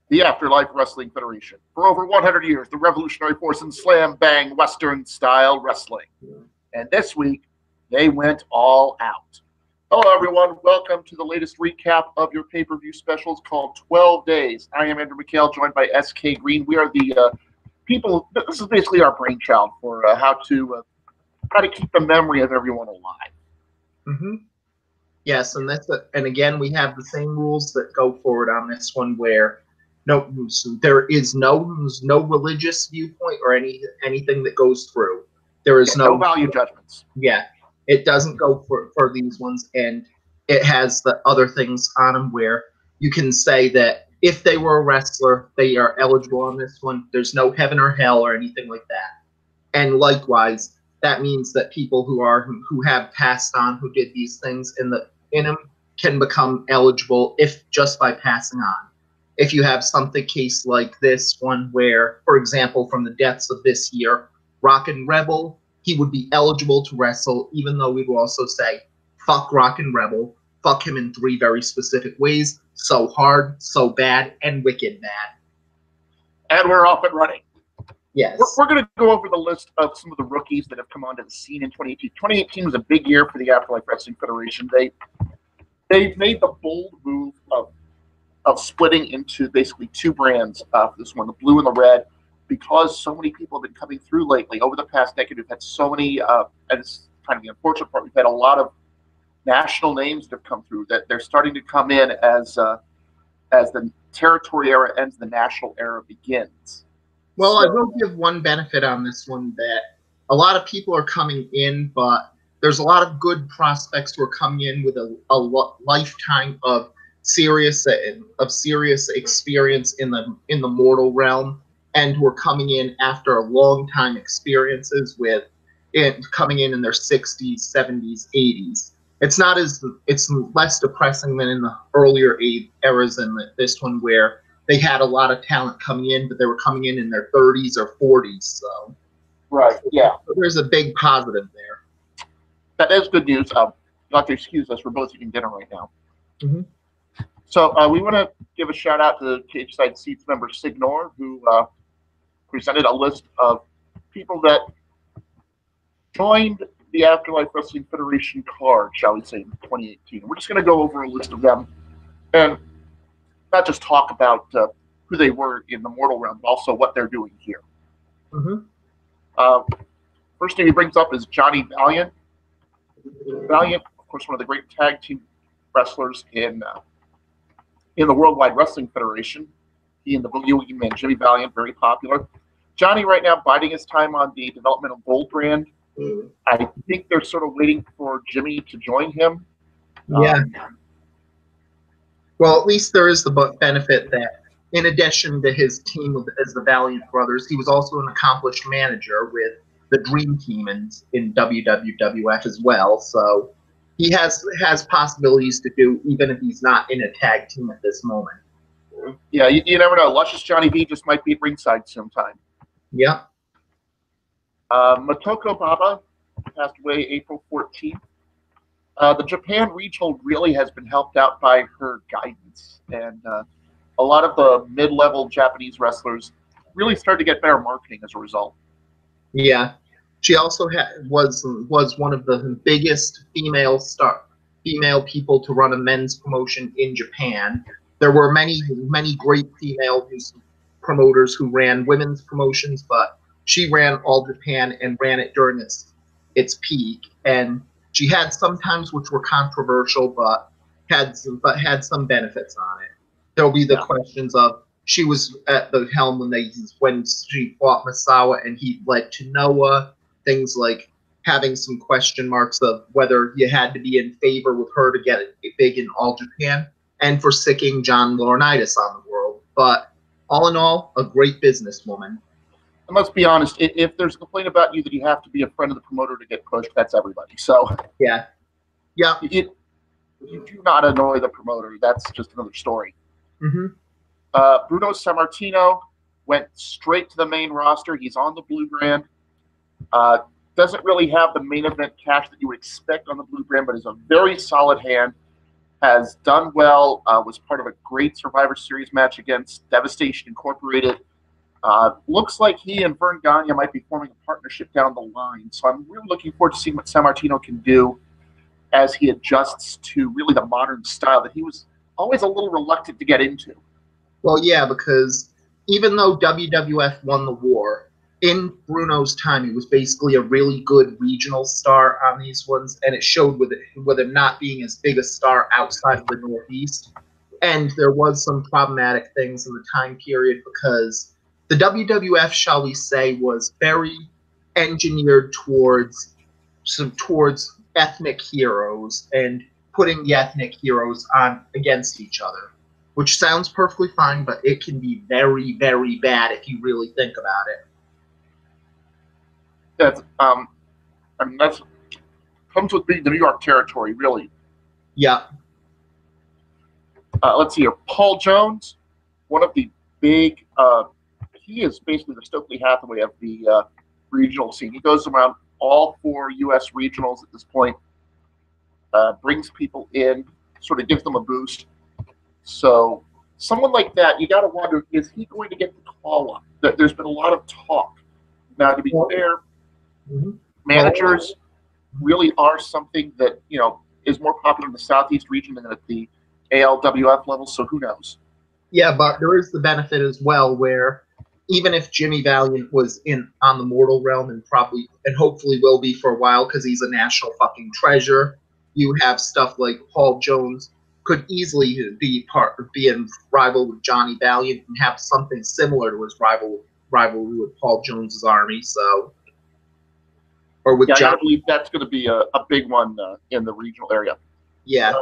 the AfterLife Wrestling Federation. For over 100 years, the revolutionary force in slam bang Western style wrestling. And this week, they went all out. Hello, everyone. Welcome to the latest recap of your pay-per-view specials called 12 Days. I am Andrew McHale, joined by S.K. Greene. We are the people. This is basically our brainchild for how to keep the memory of everyone alive. Mm-hmm. Yes, and and again, we have the same rules that go forward on this one, where there is no religious viewpoint or anything that goes through. There is no value judgments. Yeah, it doesn't go for these ones, and it has the other things on them where you can say that if they were a wrestler, they are eligible on this one. There's no heaven or hell or anything like that. And likewise, that means that people who have passed on, who did these things in them, can become eligible if just by passing on. If you have something case like this one where, for example, from the deaths of this year, Rockin' Rebel, he would be eligible to wrestle, even though we will also say, fuck Rockin' Rebel, fuck him in 3 very specific ways, so hard, so bad, and wicked bad. And we're off and running. Yes. We're going to go over the list of some of the rookies that have come onto the scene in 2018. 2018 was a big year for the AfterLife Wrestling Federation. They made the bold move of splitting into basically 2 brands for this one, the blue and the red, because so many people have been coming through lately. Over the past decade, we've had so many, and it's kind of the unfortunate part, we've had a lot of national names that have come through, that they're starting to come in as the territory era ends, the national era begins. Well, I will give one benefit on this one, that a lot of people are coming in, but there's a lot of good prospects who are coming in with a lifetime of serious experience in the mortal realm, and who are coming in after a long time experiences coming in their 60s, 70s, 80s. It's less depressing than in the earlier eras than this one, where they had a lot of talent coming in, but they were coming in their 30s or 40s. So, right, yeah. So there's a big positive there. That is good news. You'll have to excuse us. We're both eating dinner right now. Mm-hmm. So we want to give a shout out to Cage Side Seats member Signor, who presented a list of people that joined the AfterLife Wrestling Federation card, shall we say, in 2018. We're just going to go over a list of them and not just talk about who they were in the mortal realm, but also what they're doing here. Mm-hmm. First name he brings up is Johnny Valiant. Valiant, of course, one of the great tag team wrestlers in the Worldwide Wrestling Federation. He and the Boogie Woogie Man, Jimmy Valiant, very popular. Johnny right now biding his time on the developmental gold brand. Mm-hmm. I think they're sort of waiting for Jimmy to join him. Yeah. Well, at least there is the benefit that, in addition to his team as the Valiant Brothers, he was also an accomplished manager with the Dream Team in WWF as well. So he has possibilities to do, even if he's not in a tag team at this moment. Yeah, you never know. Luscious Johnny V just might be at ringside sometime. Yeah. Motoko Baba passed away April 14th. The Japan regional really has been helped out by her guidance, and a lot of the mid-level Japanese wrestlers really started to get better marketing as a result. Yeah, she also was one of the biggest female people to run a men's promotion in Japan. There were many great female promoters who ran women's promotions, but she ran All Japan and ran it during its peak. And she had some times which were controversial, but had some benefits on it. There'll be the questions of, she was at the helm when she fought Misawa and he led to Noah. Things like having some question marks of whether you had to be in favor with her to get it big in All Japan, and for sicking John Laurinaitis on the world. But all in all, a great businesswoman. And let's be honest, if there's a complaint about you that you have to be a friend of the promoter to get pushed, that's everybody. So yeah. You do not annoy the promoter. That's just another story. Mm-hmm. Bruno Sammartino went straight to the main roster. He's on the blue brand. Doesn't really have the main event cash that you would expect on the blue brand, but is a very solid hand. has done well, was part of a great Survivor Series match against Devastation Incorporated. Looks like he and Vern Gagne might be forming a partnership down the line. So I'm really looking forward to seeing what Sammartino can do as he adjusts to really the modern style that he was always a little reluctant to get into. Well, yeah, because even though WWF won the war, in Bruno's time, he was basically a really good regional star on these ones, and it showed with him not being as big a star outside of the Northeast. And there was some problematic things in the time period because the WWF, shall we say, was very engineered towards ethnic heroes and putting the ethnic heroes on against each other, which sounds perfectly fine, but it can be very, very bad if you really think about it. That's that's comes with being the New York territory, really. Yeah. Let's see here. Paul Jones, one of the big. He is basically the Stokely Hathaway of the regional scene. He goes around all 4 U.S. regionals at this point, brings people in, sort of gives them a boost. So someone like that, you got to wonder, is he going to get the call up? There's been a lot of talk. Now, to be fair, managers really are something that, is more popular in the Southeast region than at the ALWF level, so who knows? Yeah, but there is the benefit as well where even if Jimmy Valiant was on the mortal realm and hopefully will be for a while because he's a national fucking treasure, you have stuff like Paul Jones could easily be in rival with Johnny Valiant and have something similar to his rivalry with Paul Jones's army. So, or with I believe that's going to be a big one in the regional area. Yeah.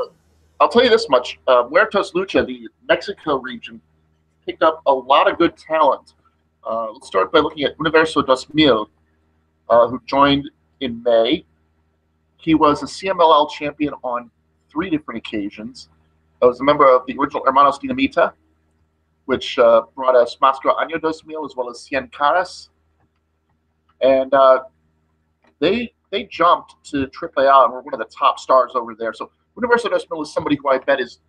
I'll tell you this much: Huertas Lucha, the Mexico region, picked up a lot of good talent. Let's start by looking at Universo 2000, who joined in May. He was a CMLL champion on 3 different occasions. I was a member of the original Hermanos Dinamita, which brought us Máscara Año 2000 as well as Cien Caras. And they jumped to AAA and were one of the top stars over there. So Universo 2000 is somebody who I bet has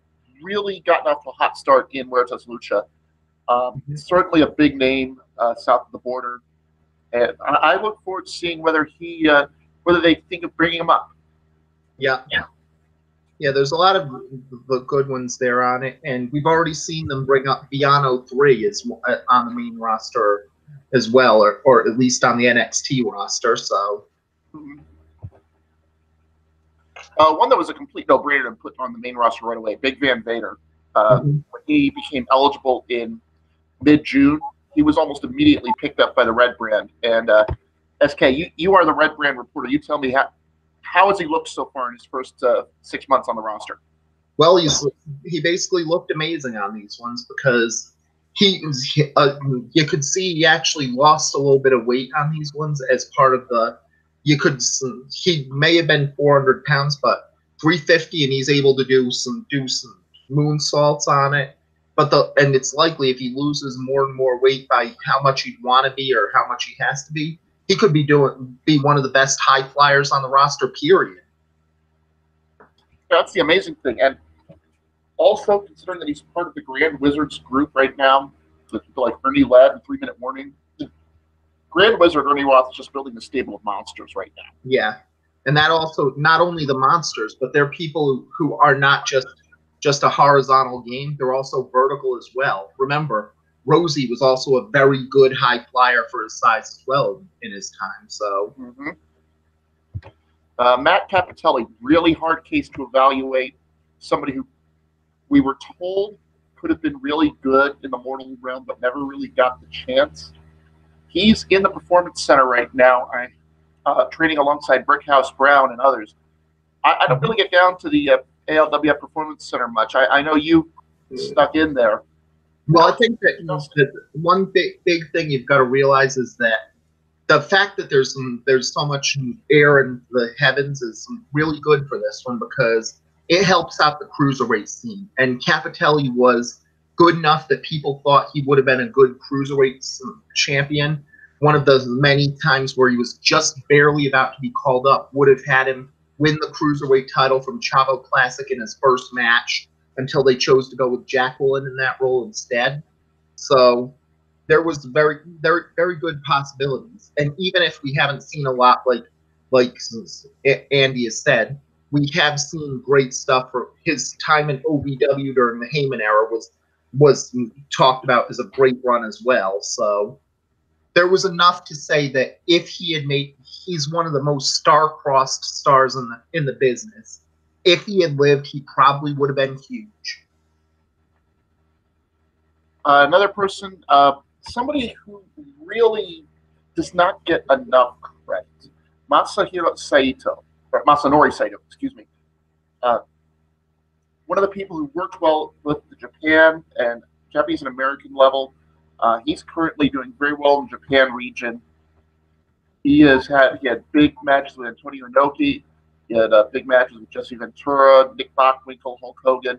really gotten off to a hot start in Huertas Lucha. Certainly a big name south of the border. And I look forward to seeing whether they think of bringing him up. Yeah. There's a lot of the good ones there on it, and we've already seen them bring up Biano 3 on the main roster as well, or at least on the NXT roster. So, one that was a complete no-brainer to put on the main roster right away, Big Van Vader. When he became eligible in mid-June, he was almost immediately picked up by the Red Brand. And SK, you are the Red Brand reporter. You tell me how has he looked so far in his first 6 months on the roster? Well, he basically looked amazing on these ones because you could see he actually lost a little bit of weight on these ones as part of he may have been 400 pounds, but 350, and he's able to do some moonsaults on it. And it's likely if he loses more and more weight by how much he'd want to be or how much he has to be, he could be one of the best high flyers on the roster, period. That's the amazing thing. And also, considering that he's part of the Grand Wizards group right now, with people like Ernie Ladd and 3 Minute Warning, Grand Wizard Ernie Roth is just building a stable of monsters right now. Yeah. And that also, not only the monsters, but they're people who are not just a horizontal game, they're also vertical as well. Remember, Rosie was also a very good high flyer for his size as well in his time. So, Matt Capitelli, really hard case to evaluate. Somebody who we were told could have been really good in the mortal realm, but never really got the chance. He's in the Performance Center right now, training alongside Brickhouse Brown and others. I don't really get down to the ALWF Performance Center much. I know you stuck in there. Well, I think that one big thing you've got to realize is that the fact that there's so much air in the heavens is really good for this one because it helps out the cruiserweight scene. And Capitelli was good enough that people thought he would have been a good cruiserweight champion. One of those many times where he was just barely about to be called up would have had him win the Cruiserweight title from Chavo Classic in his first match until they chose to go with Jacqueline in that role instead. So there was very, very, very good possibilities. And even if we haven't seen a lot, like Andy has said, we have seen great stuff. For his time in OVW during the Heyman era was talked about as a great run as well. So there was enough to say that if he had he's one of the most star-crossed stars in the business. If he had lived, he probably would have been huge. Another person, somebody who really does not get enough credit, Masanori Saito, excuse me. One of the people who worked well with the Japanese and American level. He's currently doing very well in the Japan region. He had big matches with Antonio Inoki. He had big matches with Jesse Ventura, Nick Bockwinkel, Hulk Hogan.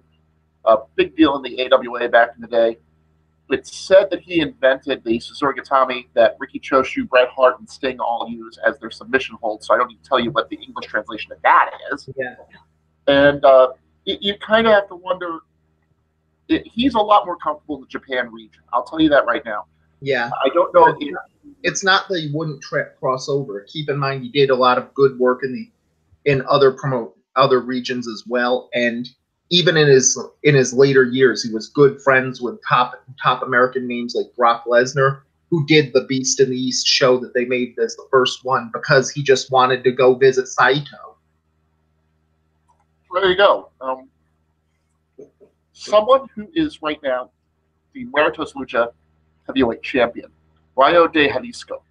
A big deal in the AWA back in the day. It's said that he invented the Susurigatami that Ricky Choshu, Bret Hart, and Sting all use as their submission hold, so I don't need to tell you what the English translation of that is. Yeah. And you kind of have to wonder, he's a lot more comfortable in the Japan region. I'll tell you that right now. Yeah. I don't know. It's not that he wouldn't cross over. Keep in mind, he did a lot of good work in other regions as well, and even in his later years, he was good friends with top American names like Brock Lesnar, who did the Beast in the East show that they made as the first one because he just wanted to go visit Saito. There you go. Someone who is right now the Muertos Lucha heavyweight champion, Rayo de Jalisco,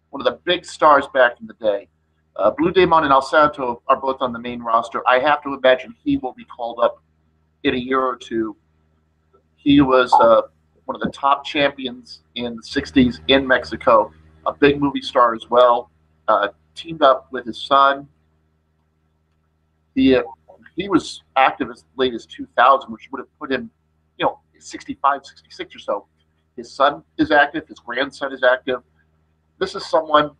one of the big stars back in the day. Blue Demon and El Santo are both on the main roster. I have to imagine he will be called up in a year or two. He was one of the top champions in the 60s in Mexico, a big movie star as well, teamed up with his son. He was active as late as 2000, which would have put him, 65, 66 or so. His son is active. His grandson is active. This is someone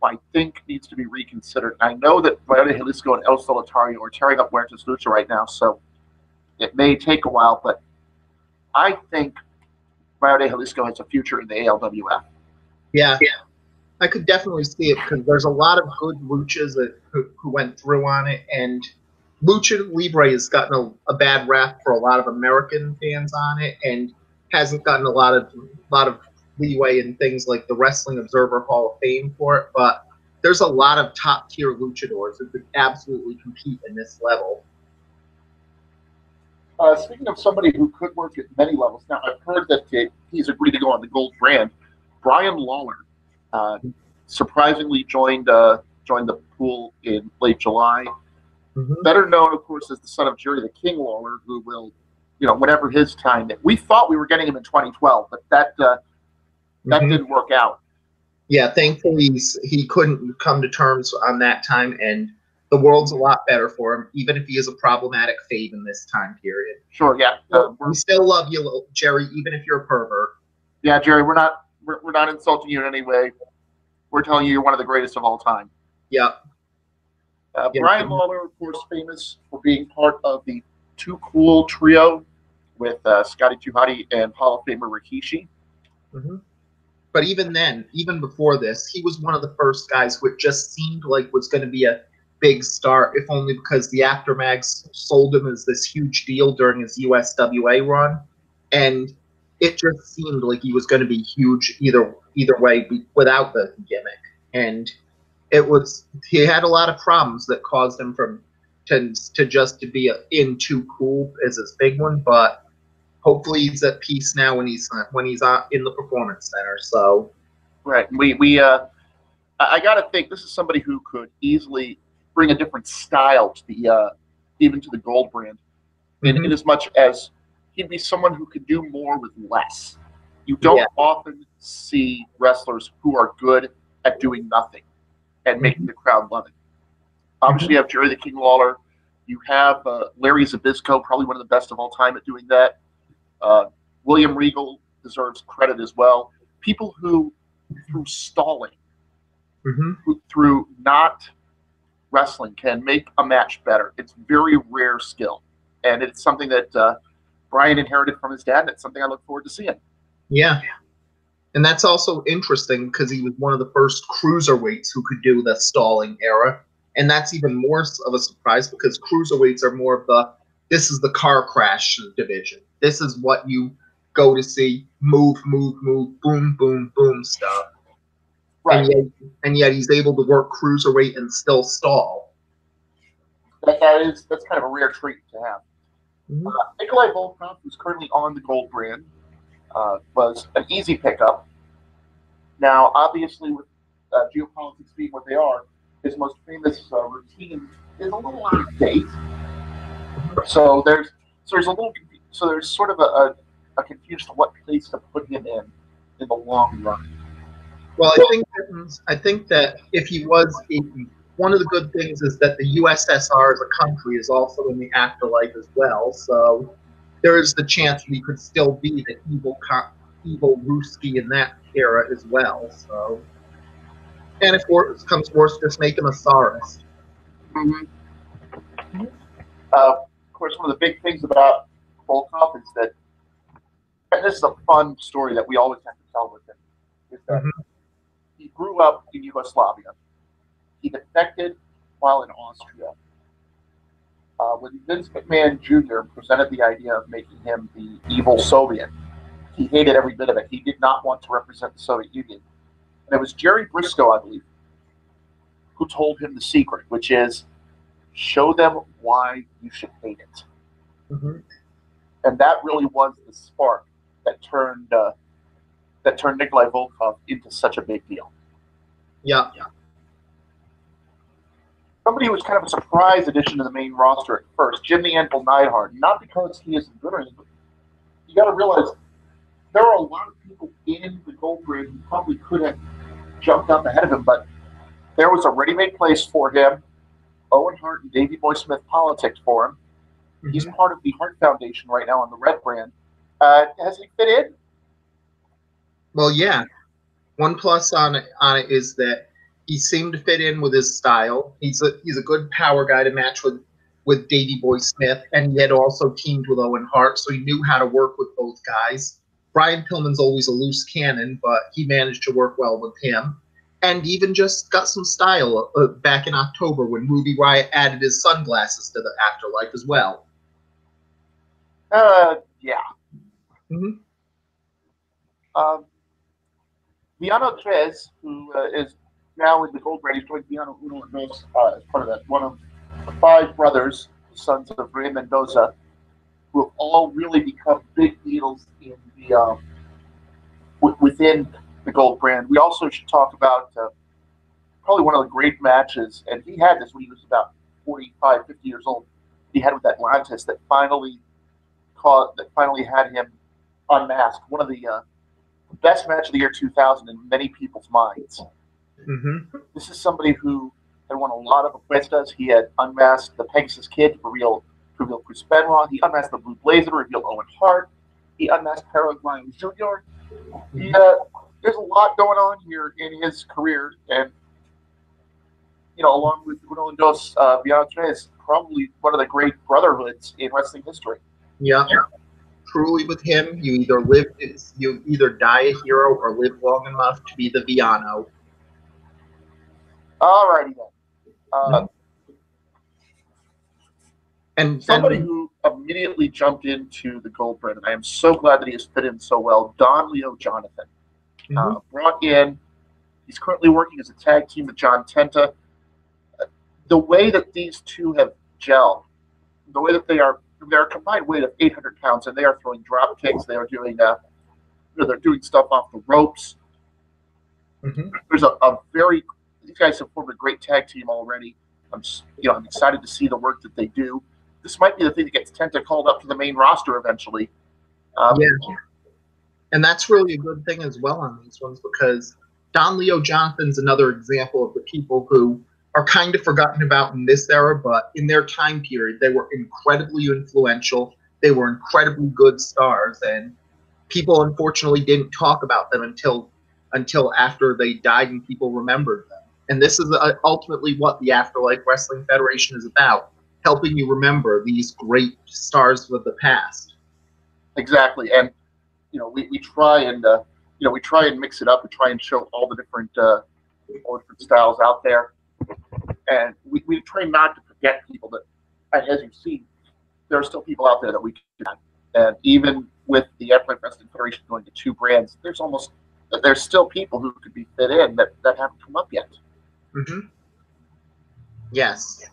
I think needs to be reconsidered. I know that Rayo de Jalisco and El Solitario are tearing up Muertos Lucha right now, so it may take a while, but I think Rayo de Jalisco has a future in the ALWF. Yeah. I could definitely see it because there's a lot of good luchas who went through on it, and Lucha Libre has gotten a bad rap for a lot of American fans on it, and hasn't gotten a lot of leeway in things like the Wrestling Observer Hall of Fame for it, but there's a lot of top-tier luchadors who could absolutely compete in this level. Speaking of somebody who could work at many levels, now I've heard that he's agreed to go on the gold brand. Brian Lawler surprisingly joined the pool in late July. Mm-hmm. Better known, of course, as the son of Jerry the King Lawler, who will, whenever his time. We thought we were getting him in 2012, but that didn't work out. Yeah, thankfully he couldn't come to terms on that time, and the world's a lot better for him, even if he is a problematic fave in this time period. Sure, yeah. We still love you, Jerry, even if you're a pervert. Yeah, Jerry, we're not insulting you in any way. We're telling you you're one of the greatest of all time. Yeah. Brian Lawler, of course, famous for being part of the Too Cool trio with Scotty 2 Hotty and Hall of Famer Rikishi. Mm-hmm. But even then, even before this, he was one of the first guys who it just seemed like was going to be a big star, if only because the Aftermags sold him as this huge deal during his USWA run, and it just seemed like he was going to be huge either way without the gimmick. And he had a lot of problems that caused him to be in Too Cool as his big one, but hopefully he's at peace now when he's in the Performance Center. So, right, I got to think this is somebody who could easily bring a different style to even to the gold brand, in as much as he'd be someone who could do more with less. You don't often see wrestlers who are good at doing nothing and making the crowd love it. Obviously, you have Jerry the King Lawler. You have Larry Zbyszko, probably one of the best of all time at doing that. William Regal deserves credit as well. People who, through stalling, through not wrestling can make a match better. It's very rare skill, and it's something that Brian inherited from his dad, and it's something I look forward to seeing. Yeah. And that's also interesting because he was one of the first cruiserweights who could do the stalling era. And that's even more of a surprise because cruiserweights are more of this is the car crash division. This is what you go to see, move, move, move, boom, boom, boom stuff. Right. And yet he's able to work cruiserweight and still stall. That's kind of a rare trait to have. Mm-hmm. Nikolai Volkov, who's currently on the Gold brand, was an easy pickup. Now, obviously, with geopolitics being what they are, his most famous routine is a little out of date. So there's sort of a confusion of what place to put him in the long run. Well, I think that if he was, one of the good things is that the USSR as a country is also in the afterlife as well. So there is the chance we could still be the evil Ruski in that era as well. So, and if worse comes worse, just make him a Saurus. Mm-hmm. Of course, one of the big things about Volkov is that, and this is a fun story that we always have to tell with him, is that he grew up in Yugoslavia. He defected while in Austria. When Vince McMahon Jr. presented the idea of making him the evil Soviet, he hated every bit of it. He did not want to represent the Soviet Union. And it was Jerry Briscoe, I believe, who told him the secret, which is show them why you should hate it. Mm-hmm. And that really was the spark that turned Nikolai Volkov into such a big deal. Yeah. Somebody who was kind of a surprise addition to the main roster at first, Jim the Anvil Neidhart, not because he isn't good or anything, but you got to realize there are a lot of people in the Gold brand who probably could have jumped up ahead of him, but there was a ready-made place for him. Owen Hart and Davey Boy Smith politicked for him. Mm-hmm. He's part of the Hart Foundation right now on the Red brand. Has he fit in? Well, yeah. One plus on it is that he seemed to fit in with his style. He's a good power guy to match with Davey Boy Smith, and he had also teamed with Owen Hart, so he knew how to work with both guys. Brian Pillman's always a loose cannon, but he managed to work well with him. And even just got some style back in October when Ruby Riott added his sunglasses to the afterlife as well. Yeah. Mm-hmm. Viano Tres, who is now in the Gold brand, he's joined Viano Uno and Dos as part of that. One of the 5 brothers, sons of Rey Mendoza, who have all really become big deals in the within the Gold brand. We also should talk about probably one of the great matches, and he had this when he was about 45, 50 years old. He had with Atlantis that finally had him unmasked. One of the best match of the year 2000 in many people's minds. Mm-hmm. This is somebody who had won a lot of apuestas. He had unmasked the Pegasus Kid to reveal Chris Benoit. He unmasked the Blue Blazer to reveal Owen Hart. He unmasked Paraguayan Jr. There's a lot going on here in his career, and along with Uno and Dos, Viano Tres, probably one of the great brotherhoods in wrestling history. Yeah. Truly, with him, you either die a hero or live long enough to be the Viano. Alrighty then. And somebody who immediately jumped into the Gold brand, and I am so glad that he has fit in so well, Don Leo Jonathan. Brought in, he's currently working as a tag team with John Tenta. The way that these two have gelled, the way that they're a combined weight of 800 pounds, and they are throwing drop kicks. They are doing, they're doing stuff off the ropes. Mm-hmm. There's these guys have formed a great tag team already. I'm excited to see the work that they do. This might be the thing that gets Tenta called up to the main roster eventually. And that's really a good thing as well on these ones, because Don Leo Jonathan's another example of the people who are kind of forgotten about in this era, but in their time period, they were incredibly influential. They were incredibly good stars, and people unfortunately didn't talk about them until after they died and people remembered them. And this is ultimately what the AfterLife Wrestling Federation is about, helping you remember these great stars of the past. Exactly. And, we try and, we try and mix it up and try and show all the different styles out there. And we try not to forget people that, as you see, there are still people out there that we can. And even with the AfterLife Wrestling Federation going to 2 brands, there's still people who could be fit in that haven't come up yet. Mm-hmm. Yes.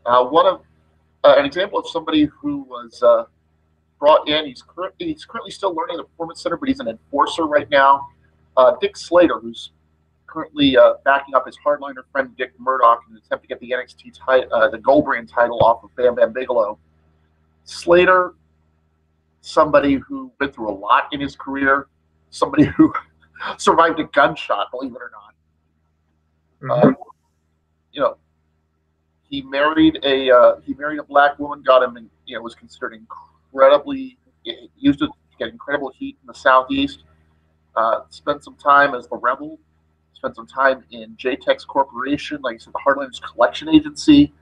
An example of somebody who was brought in, he's currently still learning the Performance Center, but he's an enforcer right now. Dick Slater, who's currently backing up his hardliner friend Dick Murdoch in an attempt to get the NXT the Gold Brand title off of Bam Bam Bigelow. Slater, somebody who went through a lot in his career, somebody who survived a gunshot, believe it or not. Mm-hmm. He married a black woman, got him, and was considered incredibly, used to get incredible heat in the Southeast. Spent some time as the Rebel. Spent some time in JTEX Corporation, like I said, the Hardliners Collection Agency.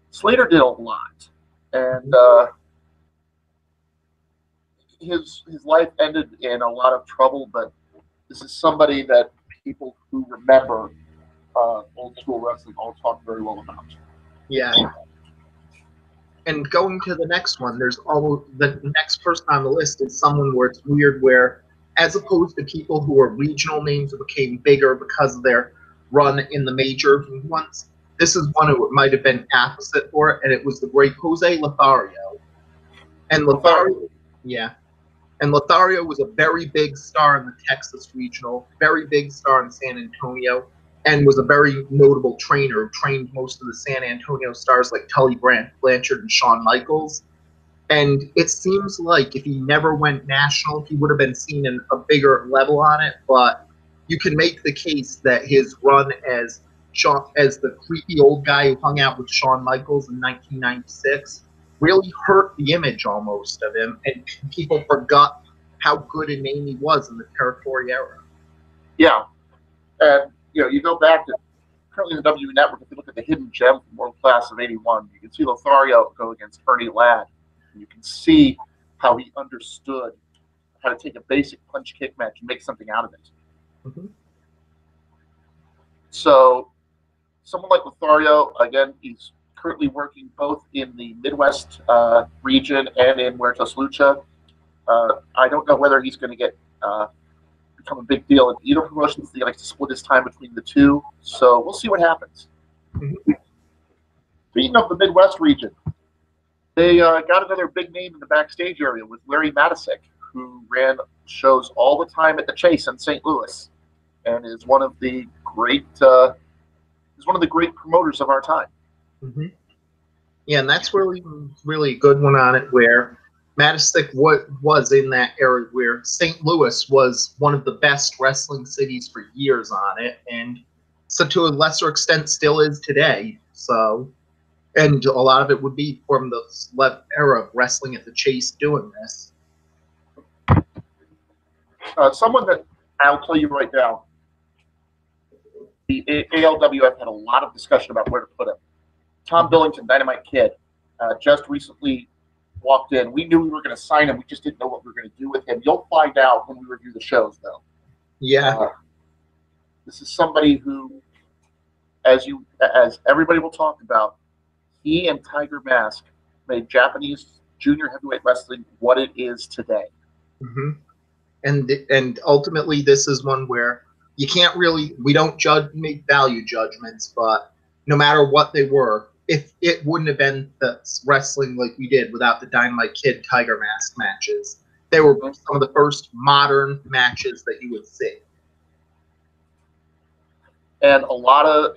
Slater did a lot, and his life ended in a lot of trouble. But this is somebody that people who remember old school wrestling all talk very well about. Yeah. And going to the next one, the next person on the list is someone where it's weird, where as opposed to people who are regional names who became bigger because of their run in the major ones, this is one who might have been opposite for it, and it was the great Jose Lothario. And Lothario, yeah. And Lothario was a very big star in the Texas regional, very big star in San Antonio, and was a very notable trainer who trained most of the San Antonio stars like Tully Blanchard and Shawn Michaels. And it seems like if he never went national, he would have been seen in a bigger level on it. But you can make the case that his run as the creepy old guy who hung out with Shawn Michaels in 1996 really hurt the image almost of him, and people forgot how good a name he was in the territory era. Yeah, and you go back to currently in the W Network. If you look at the hidden gem from World Class of '81, you can see Lothario go against Ernie Ladd. And you can see how he understood how to take a basic punch kick match and make something out of it. Mm-hmm. So, someone like Lothario, again, he's currently working both in the Midwest region and in Muertos Lucha. I don't know whether he's going to get become a big deal in either promotion. He likes to split his time between the two, so we'll see what happens. Mm-hmm. Speaking of the Midwest region, they got another big name in the backstage area with Larry Matisic, who ran shows all the time at the Chase in St. Louis, and is one of the great promoters of our time. Mm-hmm. Yeah, and that's really a good one on it, where Matisic was in that era where St. Louis was one of the best wrestling cities for years on it, and so to a lesser extent still is today. So, and a lot of it would be from the era of wrestling at the Chase doing this. Someone that I'll tell you right now, the ALWF had a lot of discussion about where to put him. Tom Billington, Dynamite Kid, just recently walked in. We knew we were going to sign him. We just didn't know what we were going to do with him. You'll find out when we review the shows, though. Yeah. This is somebody who, as everybody will talk about, he and Tiger Mask made Japanese junior heavyweight wrestling what it is today. Mm-hmm. And ultimately, this is one where you can't really, we don't make value judgments, but no matter what they were, if it wouldn't have been the wrestling like we did without the Dynamite Kid Tiger Mask matches, they were some of the first modern matches that you would see. And a lot of,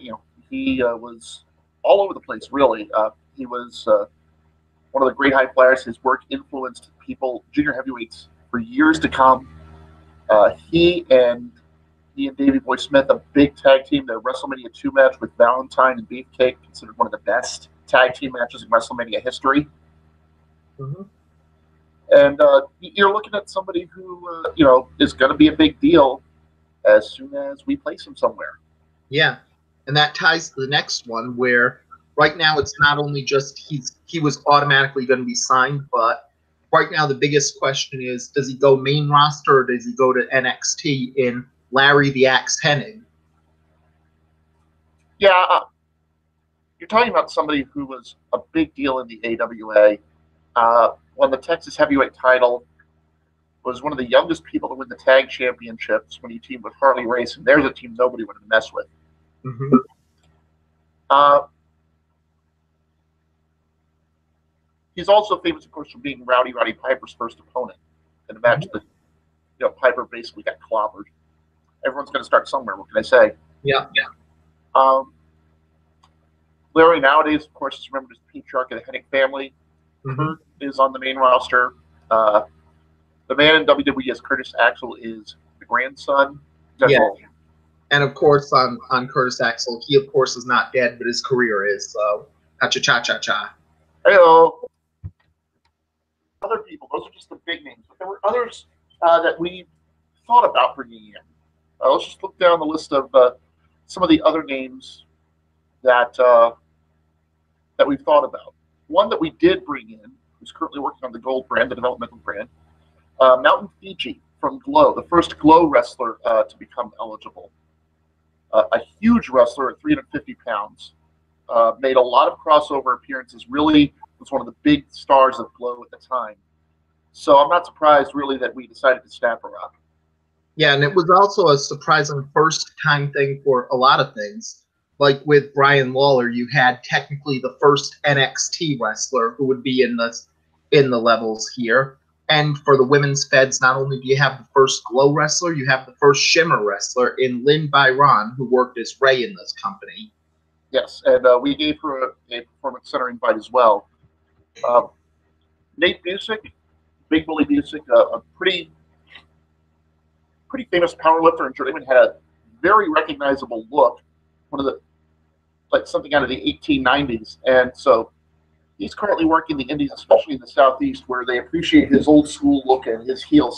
he was all over the place, really. He was one of the great high flyers. His work influenced people, junior heavyweights, for years to come. He and Davey Boy Smith, a big tag team, their WrestleMania 2 match with Valentine and Beefcake, considered one of the best tag team matches in WrestleMania history. Mm-hmm. And you're looking at somebody who, is going to be a big deal as soon as we place him somewhere. Yeah, and that ties to the next one where right now it's not only just he was automatically going to be signed, but right now the biggest question is, does he go main roster or does he go to NXT in Larry the Axe Hennig? Yeah, you're talking about somebody who was a big deal in the AWA. Won the Texas heavyweight title, was one of the youngest people to win the tag championships when he teamed with Harley Race, and there's a team nobody wanted to mess with. Mm-hmm. He's also famous, of course, for being Roddy Piper's first opponent in a match that Piper basically got clobbered. Everyone's going to start somewhere. What can I say? Yeah. Larry nowadays, of course, is remembered as the patriarch of the Hennig family. Mm-hmm. Kurt is on the main roster. The man in WWE as Curtis Axel is the grandson. Yeah. And of course, on Curtis Axel, he of course is not dead, but his career is. So, cha-cha-cha-cha. Hello. Other people, those are just the big names. But there were others that we thought about bringing in. Let's just look down the list of some of the other names that that we've thought about. One that we did bring in, who's currently working on the Gold brand, the developmental brand, Mountain Fiji from Glow, the first Glow wrestler to become eligible. A huge wrestler at 350 pounds. Made a lot of crossover appearances, really was one of the big stars of Glow at the time. So I'm not surprised, really, that we decided to snap her up. Yeah, and it was also a surprising first-time thing for a lot of things. Like with Brian Lawler, you had technically the first NXT wrestler who would be in the levels here. And for the women's feds, not only do you have the first Glow wrestler, you have the first Shimmer wrestler in Lynn Byron, who worked as Ray in this company. Yes, and we gave her a Performance Center invite as well. Nate Busick, Big Bully Busick, a pretty famous powerlifter in Germany, had a very recognizable look, like something out of the 1890s, and so he's currently working the Indies, especially in the Southeast, where they appreciate his old school look and his heel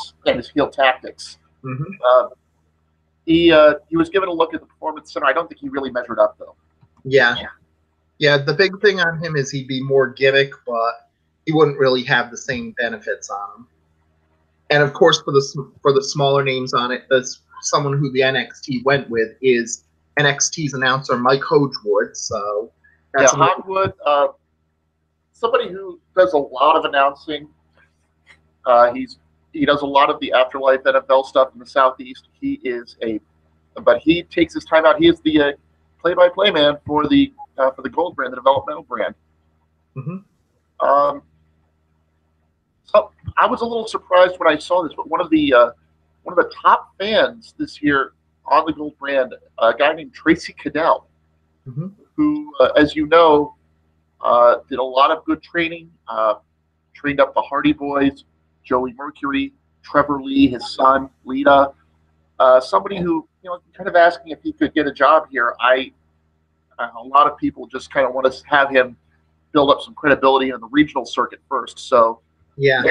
tactics. Mm-hmm. He was given a look at the Performance Center. I don't think he really measured up, though. Yeah. The big thing on him is he'd be more gimmick, but he wouldn't really have the same benefits on him. And of course, for the smaller names on it, someone who the NXT went with is NXT's announcer Mike Hogewood. So that's Hogewood, somebody who does a lot of announcing. He does a lot of the AfterLife NFL stuff in the Southeast. But he takes his time out. He is the play-by-play man for the Gold brand, the developmental brand. Mm-hmm. So I was a little surprised when I saw this, but one of the top fans this year on the Gold brand, a guy named Tracy Cadell, mm-hmm. who, as you know, did a lot of good training, trained up the Hardy Boys, Joey Mercury, Trevor Lee, his son, Lita. Somebody who, kind of asking if he could get a job here. A lot of people just kind of want to have him build up some credibility in the regional circuit first. So, yeah.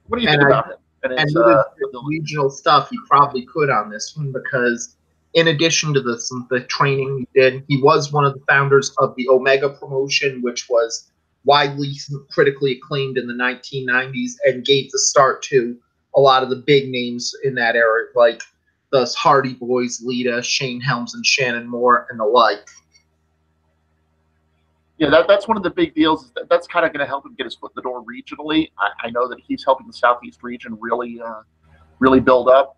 What do you think about him? And the regional stuff he probably could on this one, because in addition to the training he did, he was one of the founders of the Omega promotion, which was widely critically acclaimed in the 1990s and gave the start to a lot of the big names in that era, like the Hardy Boys, Lita, Shane Helms, and Shannon Moore, and the like. Yeah, that's one of the big deals. That's kind of going to help him get his foot in the door regionally. I know that he's helping the Southeast region really build up.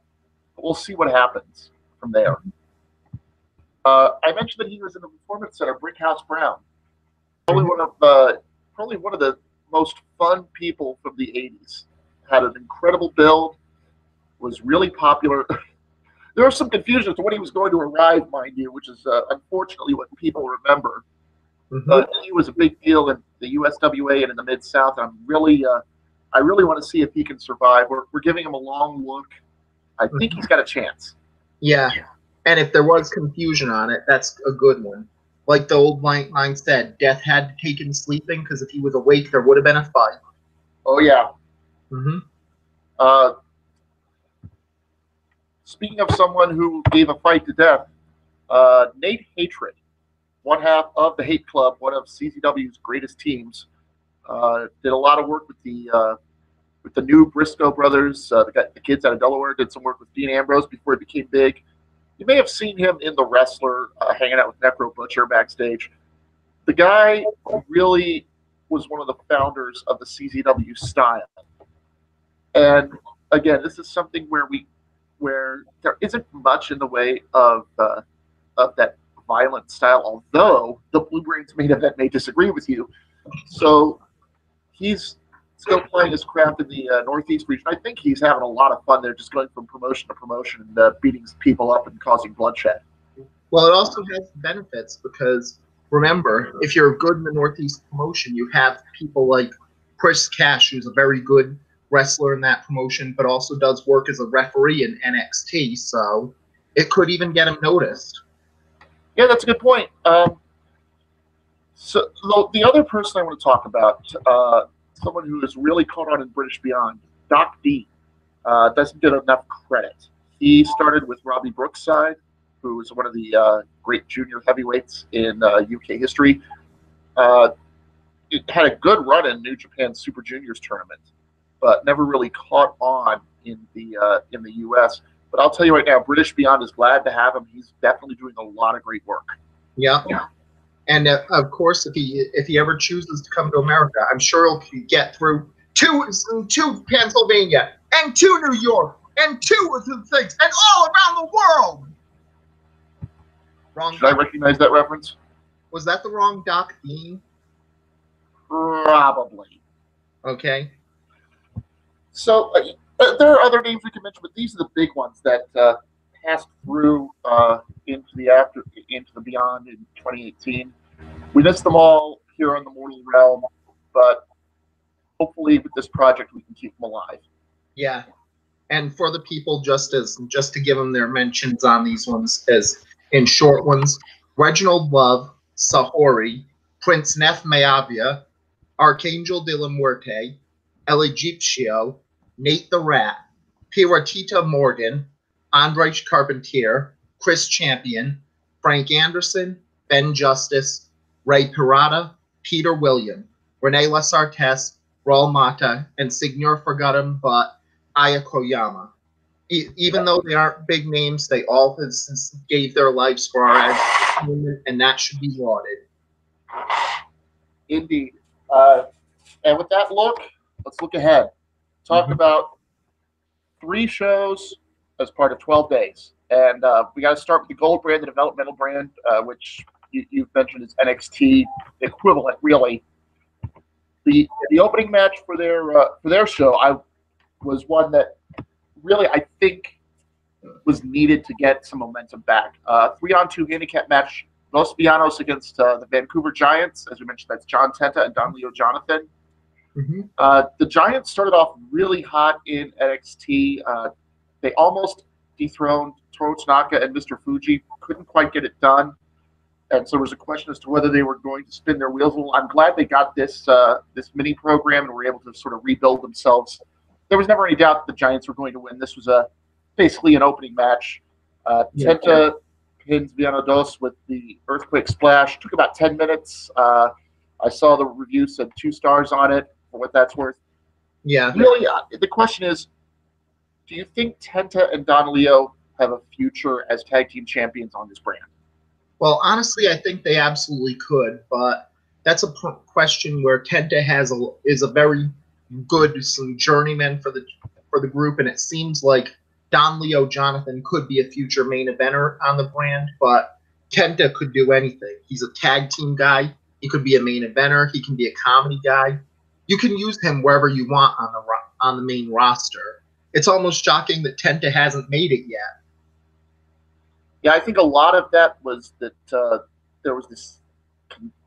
But we'll see what happens from there. I mentioned that he was in the Performance Center, Brickhouse Brown. Probably one of the most fun people from the 80s. Had an incredible build, was really popular. There was some confusion as to when he was going to arrive, mind you, which is unfortunately what people remember. Mm-hmm. He was a big deal in the USWA and in the Mid-South. I really want to see if he can survive. We're giving him a long look. I think he's got a chance. Yeah, and if there was confusion on it, that's a good one. Like the old line said, death had to take him sleeping, because if he was awake, there would have been a fight. Oh, yeah. Mm-hmm. Speaking of someone who gave a fight to death, Nate Hatred, one half of the Hate Club, one of CZW's greatest teams, did a lot of work with the new Briscoe brothers, the kids out of Delaware. Did some work with Dean Ambrose before he became big. You may have seen him in The Wrestler, hanging out with Necro Butcher backstage. The guy really was one of the founders of the CZW style. And again, this is something where there isn't much in the way of that violent style, although the Blue Brains main event may disagree with you. So he's still playing his craft in the Northeast region. I think he's having a lot of fun there, just going from promotion to promotion and beating people up and causing bloodshed. Well, it also has benefits because, remember, if you're good in the Northeast promotion, you have people like Chris Cash, who's a very good wrestler in that promotion, but also does work as a referee in NXT, so it could even get him noticed. Yeah, that's a good point. So the other person I want to talk about, someone who is really caught on in British Beyond, Doc D, doesn't get enough credit. He started with Robbie Brookside, who was one of the great junior heavyweights in UK history. It had a good run in New Japan Super Juniors tournament, but never really caught on in the US. But I'll tell you right now, British Beyond is glad to have him. He's definitely doing a lot of great work. Yeah. And of course, if he ever chooses to come to America, I'm sure he'll get through two Pennsylvania and 2 New York and 2 of the things and all around the world. Wrong. Should I recognize that reference? Was that the wrong Doc Dean? Probably. Okay. So there are other names we can mention, but these are the big ones that passed through into the Beyond in 2018. We missed them all here on the Mortal Realm, but hopefully with this project we can keep them alive. Yeah, and for the people, just to give them their mentions on these ones as in short ones: Reginald Love, Sahori, Prince Nef Mayavia, Archangel de la Muerte, El Egipcio, Nate the Rat, Piratita Morgan, Andrej Carpentier, Chris Champion, Frank Anderson, Ben Justice, Ray Pirata, Peter William, Renee Lasartes, Raul Mata, and Signor Forgotten but Aya Koyama. Even though they aren't big names, they all gave their lives for our entertainment, and that should be lauded. Indeed. And with that look, let's look ahead. Talk about 3 shows as part of 12 days. And we got to start with the gold brand, the developmental brand, which you've mentioned is NXT equivalent, really. The opening match for their show was one that really I think was needed to get some momentum back. 3-on-2 handicap match, Los Villanos against the Vancouver Giants. As we mentioned, that's John Tenta and Don Leo Jonathan. The Giants started off really hot in NXT. They almost dethroned Toru Tanaka and Mr. Fuji, couldn't quite get it done. And so there was a question as to whether they were going to spin their wheels a little. I'm glad they got this mini program and were able to sort of rebuild themselves. There was never any doubt that the Giants were going to win. This was basically an opening match. Tenta pins Viano Dos with the Earthquake Splash. Took about 10 minutes. I saw the review said 2 stars on it, for what that's worth. Yeah. Really, the question is, do you think Tenta and Don Leo have a future as tag team champions on this brand? Well, honestly, I think they absolutely could, but that's a question where Tenta is a very good journeyman for the group, and it seems like Don Leo Jonathan could be a future main eventer on the brand, but Tenta could do anything. He's a tag team guy. He could be a main eventer. He can be a comedy guy. You can use him wherever you want on the main roster. It's almost shocking that Tenta hasn't made it yet. Yeah, I think a lot of that was that there was this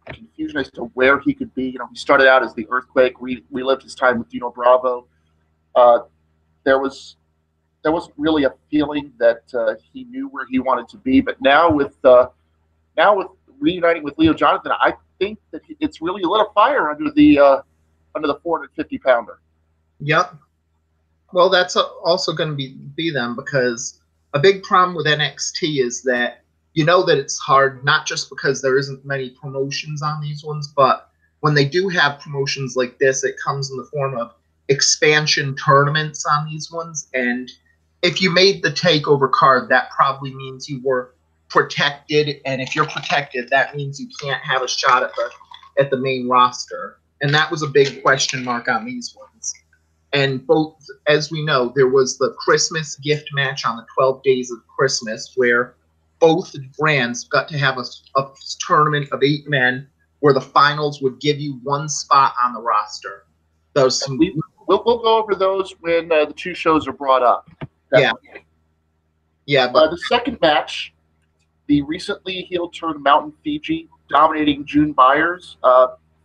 confusion as to where he could be. He started out as the Earthquake, relived his time with Dino Bravo. There wasn't really a feeling that he knew where he wanted to be. But now with reuniting with Leo Jonathan, I think that it's really lit a fire under the 450-pounder. Yep. Well, that's also going to be them, because a big problem with NXT is that you know that it's hard, not just because there isn't many promotions on these ones, but when they do have promotions like this, it comes in the form of expansion tournaments on these ones. And if you made the takeover card, that probably means you were protected. And if you're protected, that means you can't have a shot at the main roster. And that was a big question mark on these ones. And both, as we know, there was the Christmas gift match on the 12 Days of Christmas, where both brands got to have a tournament of 8 men where the finals would give you one spot on the roster. We'll go over those when the two shows are brought up. Definitely. Yeah. But the second match, the recently heel turned Mountain Fiji dominating June Byers.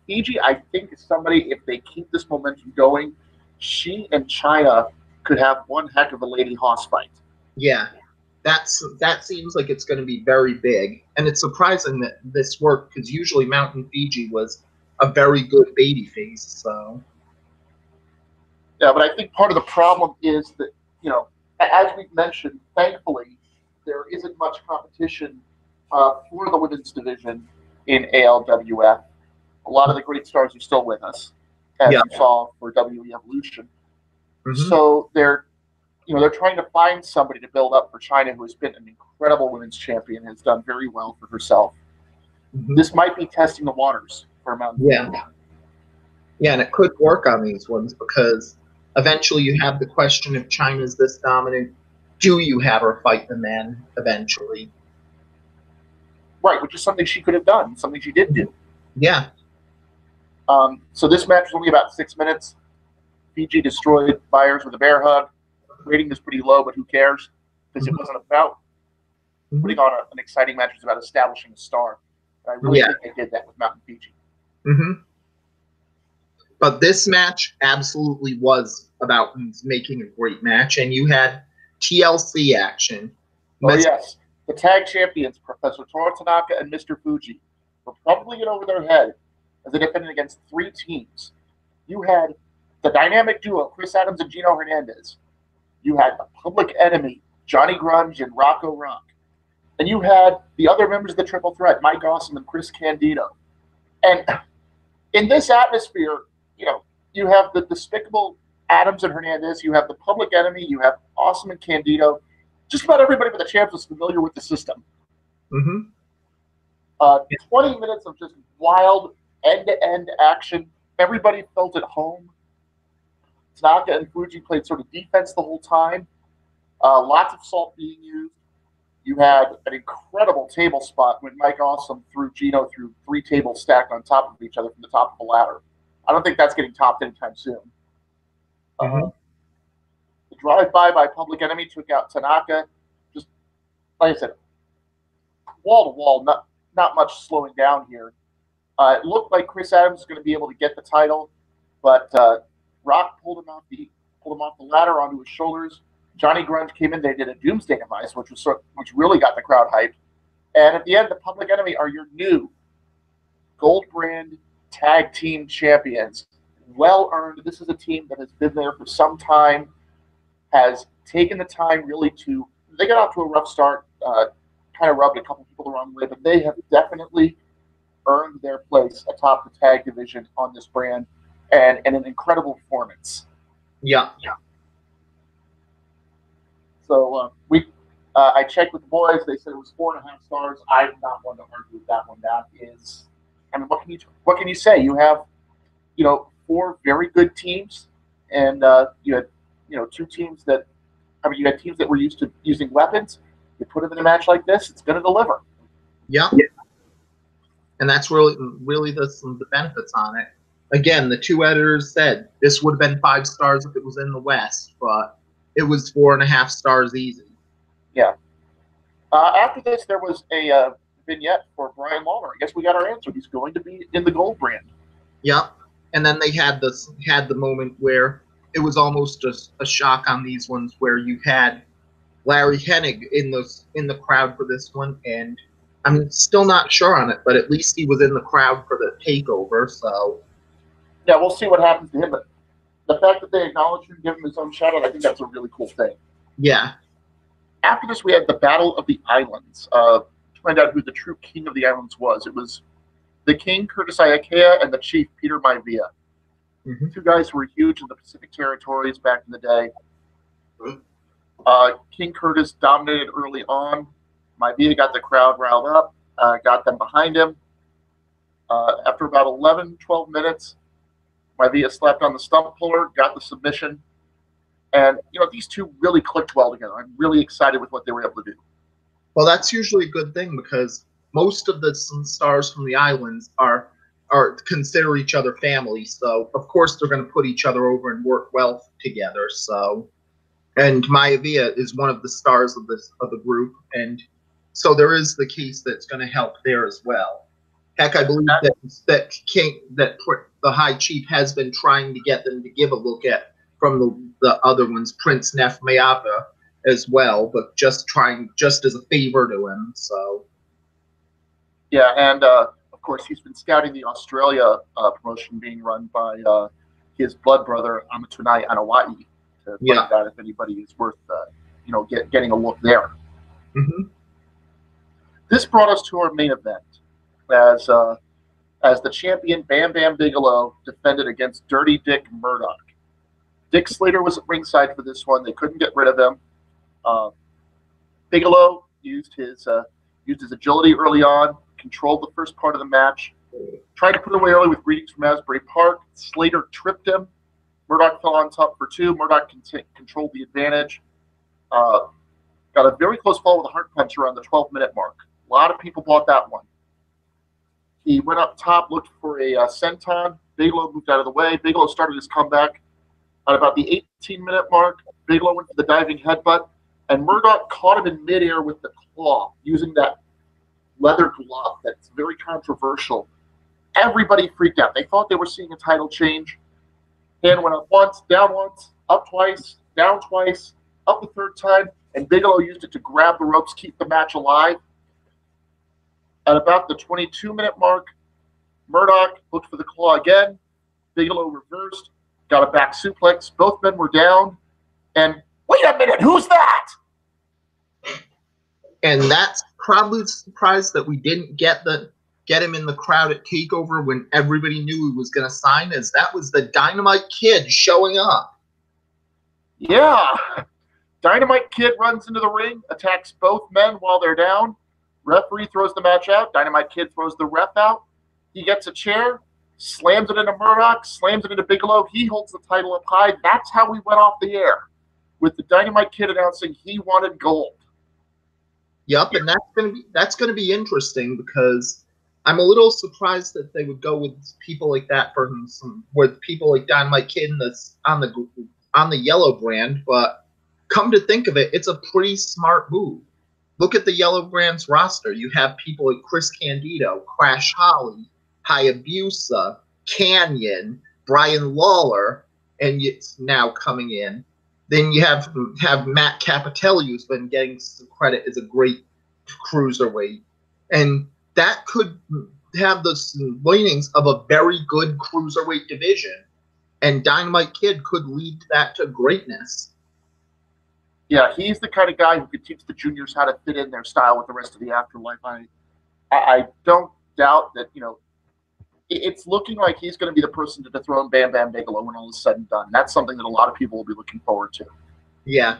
Fiji, I think, is somebody, if they keep this momentum going, she and China could have one heck of a lady hoss fight. Yeah. That seems like it's going to be very big. And it's surprising that this worked, because usually Mountain Fiji was a very good babyface. So. Yeah, but I think part of the problem is that, as we've mentioned, thankfully, there isn't much competition for the women's division in ALWF. A lot of the great stars are still with us, as you saw for WWE Evolution. Mm-hmm. So they're trying to find somebody to build up for China, who has been an incredible women's champion, has done very well for herself. Mm-hmm. This might be testing the waters for Mountain. Yeah, and it could work on these ones, because eventually you have the question, if China's this dominant, do you have her fight the men eventually? Right, which is something she could have done, something she did do. Yeah. So this match was only about 6 minutes. Fiji destroyed Byers with a bear hug. Rating is pretty low, but who cares? Because it wasn't about putting on an exciting match. It was about establishing a star. And I really think they did that with Mountain Fiji. Mm-hmm. But this match absolutely was about making a great match, and you had TLC action. Yes. The tag champions, Professor Toru Tanaka and Mr. Fuji, were probably in over their head as they defended against 3 teams. You had the dynamic duo, Chris Adams and Gino Hernandez. You had the Public Enemy, Johnny Grunge and Rocco Rock. And you had the other members of the Triple Threat, Mike Awesome and Chris Candido. And in this atmosphere, you have the despicable Adams and Hernandez, you have the Public Enemy, you have Awesome and Candido. Just about everybody but the champs was familiar with the system. Mm-hmm. 20 minutes of just wild end-to-end action. Everybody felt at home. Tanaka and Fuji played sort of defense the whole time. Lots of salt being used. You had an incredible table spot when Mike Awesome threw Gino through 3 tables stacked on top of each other from the top of a ladder. I don't think that's getting topped anytime soon. The drive-by by Public Enemy took out Tanaka. Just, like I said, wall-to-wall, not much slowing down here. It looked like Chris Adams was going to be able to get the title, but Rock pulled him off the ladder onto his shoulders. Johnny Grunge came in. They did a Doomsday Device, which really got the crowd hyped. And at the end, the Public Enemy are your new Gold Brand Tag Team Champions. Well earned. This is a team that has been there for some time, has taken the time really to. They got off to a rough start, kind of rubbed a couple people the wrong way, but they have definitely earned their place atop the tag division on this brand, and an incredible performance. Yeah. So I checked with the boys. They said it was 4.5 stars. I'm not one to argue with that one. That is, I mean, what can you say? You have, 4 very good teams, and you had, 2 teams that, you had teams that were used to using weapons. You put them in a match like this, it's going to deliver. Yeah. And that's really the benefits on it. Again, the 2 editors said this would have been 5 stars if it was in the West, but it was 4.5 stars easy. Yeah. After this, there was a vignette for Brian Lawler. I guess we got our answer. He's going to be in the Gold Brand. Yep. And then they had the moment where it was almost just a shock on these ones, where you had Larry Hennig in the crowd for this one, and I'm still not sure on it, but at least he was in the crowd for the takeover. So yeah, we'll see what happens to him. But the fact that they acknowledged him, give him his own shout out, I think that's a really cool thing. Yeah. After this, we had the Battle of the Islands. find out who the true king of the islands was. It was the king, Curtis Ayakea, and the chief, Peter Maivia. Mm-hmm. Two guys who were huge in the Pacific territories back in the day. King Curtis dominated early on. Maivia got the crowd riled up, got them behind him. After about 11, 12 minutes, Maivia slapped on the stump puller, got the submission. And, these two really clicked well together. I'm really excited with what they were able to do. Well, that's usually a good thing because most of the stars from the islands are consider each other family. So, of course, they're going to put each other over and work well together. So, and Maivia is one of the stars of the group. And so there is the case that's going to help there as well. Heck, I believe that the High Chief has been trying to get them to give a look at from the other ones, Prince Nef Mayapa as well, but just as a favor to him. So yeah, and of course he's been scouting the Australia promotion being run by his blood brother Amatunai Anawai to find out if anybody is worth getting a look there. Mm-hmm. This brought us to our main event as the champion Bam Bam Bigelow defended against Dirty Dick Murdoch. Dick Slater was at ringside for this one. They couldn't get rid of him. Bigelow used his agility early on, controlled the first part of the match, tried to put it away early with greetings from Asbury Park. Slater tripped him. Murdoch fell on top for two. Murdoch controlled the advantage. Got a very close fall with a heart punch around the 12-minute mark. A lot of people bought that one. He went up top, looked for a senton. Bigelow moved out of the way. Bigelow started his comeback. At about the 18-minute mark, Bigelow went for the diving headbutt, and Murdoch caught him in midair with the claw, using that leather glove that's very controversial. Everybody freaked out. They thought they were seeing a title change. Hand went up once, up twice, down twice, up the third time, and Bigelow used it to grab the ropes, keep the match alive. At about the 22-minute mark, Murdoch looked for the claw again. Bigelow reversed, got a back suplex. Both men were down. And wait a minute, who's that? And that's probably surprised that we didn't get him in the crowd at TakeOver when everybody knew he was going to sign, as that was the Dynamite Kid showing up. Yeah. Dynamite Kid runs into the ring, attacks both men while they're down. Referee throws the match out. Dynamite Kid throws the ref out. He gets a chair, slams it into Murdoch, slams it into Bigelow. He holds the title up high. That's how we went off the air, with the Dynamite Kid announcing he wanted gold. Yep, and that's gonna be interesting because I'm a little surprised that they would go with people like that with people like Dynamite Kid on the yellow brand. But come to think of it, it's a pretty smart move. Look at the yellow brand's roster. You have people like Chris Candido, Crash Holly, Hayabusa, Canyon, Brian Lawler, and it's now coming in. Then you have Matt Capitelli, who's been getting some credit as a great cruiserweight. And that could have the leanings of a very good cruiserweight division. And Dynamite Kid could lead that to greatness. Yeah, he's the kind of guy who could teach the juniors how to fit in their style with the rest of the Afterlife. I don't doubt that, it's looking like he's going to be the person to dethrone Bam Bam Bigelow when all is said and done. That's something that a lot of people will be looking forward to. Yeah.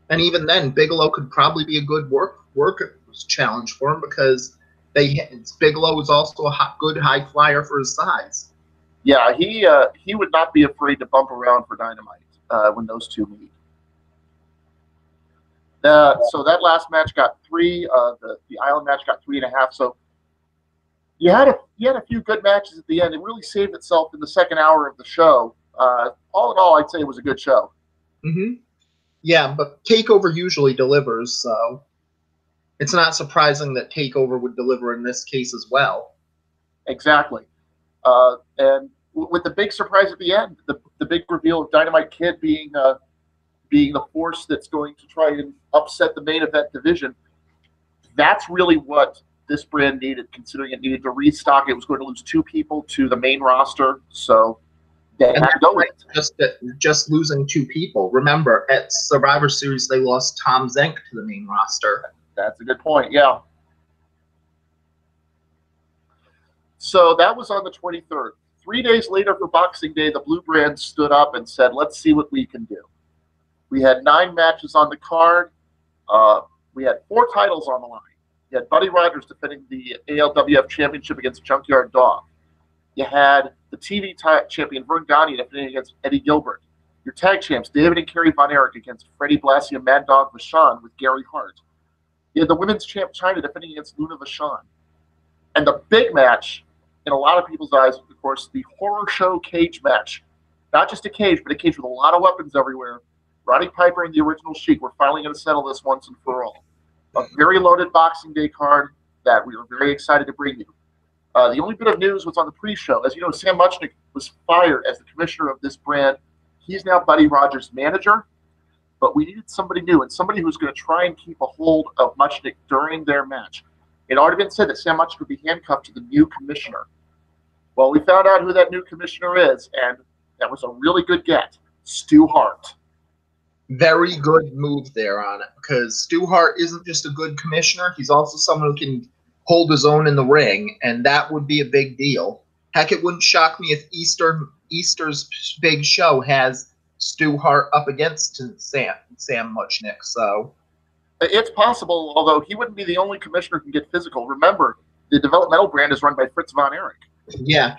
And even then, Bigelow could probably be a good work challenge for him because Bigelow is also a good high flyer for his size. Yeah, he would not be afraid to bump around for Dynamite when those two meet. So that last match got 3. The Island match got 3.5. So you had a few good matches at the end. It really saved itself in the second hour of the show. All in all, I'd say it was a good show. Mm-hmm. Yeah, but TakeOver usually delivers, so it's not surprising that TakeOver would deliver in this case as well. Exactly. And with the big surprise at the end, the big reveal of Dynamite Kid being the force that's going to try and upset the main event division, that's really what this brand needed, considering it needed to restock. It was going to lose 2 people to the main roster, so they had to go with it. Just losing 2 people. Remember, at Survivor Series, they lost Tom Zenk to the main roster. That's a good point, yeah. So that was on the 23rd. 3 days later for Boxing Day, the Blue Brand stood up and said, let's see what we can do. We had 9 matches on the card. We had 4 titles on the line. You had Buddy Rogers defending the ALWF Championship against Junkyard Dog. You had the TV champion Vern Gagne defending against Eddie Gilbert. Your tag champs, David and Kerry Von Erich against Freddie Blassie and Mad Dog Vachon with Gary Hart. You had the women's champ Chyna defending against Luna Vachon. And the big match, in a lot of people's eyes, of course, the horror show cage match. Not just a cage, but a cage with a lot of weapons everywhere. Roddy Piper and the original Sheik were finally going to settle this once and for all. A very loaded Boxing Day card that we were very excited to bring you. The only bit of news was on the pre-show. As you know, Sam Muchnick was fired as the commissioner of this brand. He's now Buddy Rogers' manager, but we needed somebody new and somebody who's going to try and keep a hold of Muchnick during their match. It already been said that Sam Muchnick would be handcuffed to the new commissioner. Well, we found out who that new commissioner is, and that was a really good get. Stu Hart. Very good move there on it, because Stu Hart isn't just a good commissioner, he's also someone who can hold his own in the ring, and that would be a big deal. Heck, it wouldn't shock me if Easter's big show has Stu Hart up against Sam Muchnick, so... It's possible, although he wouldn't be the only commissioner who can get physical. Remember, the developmental brand is run by Fritz Von Erich. Yeah.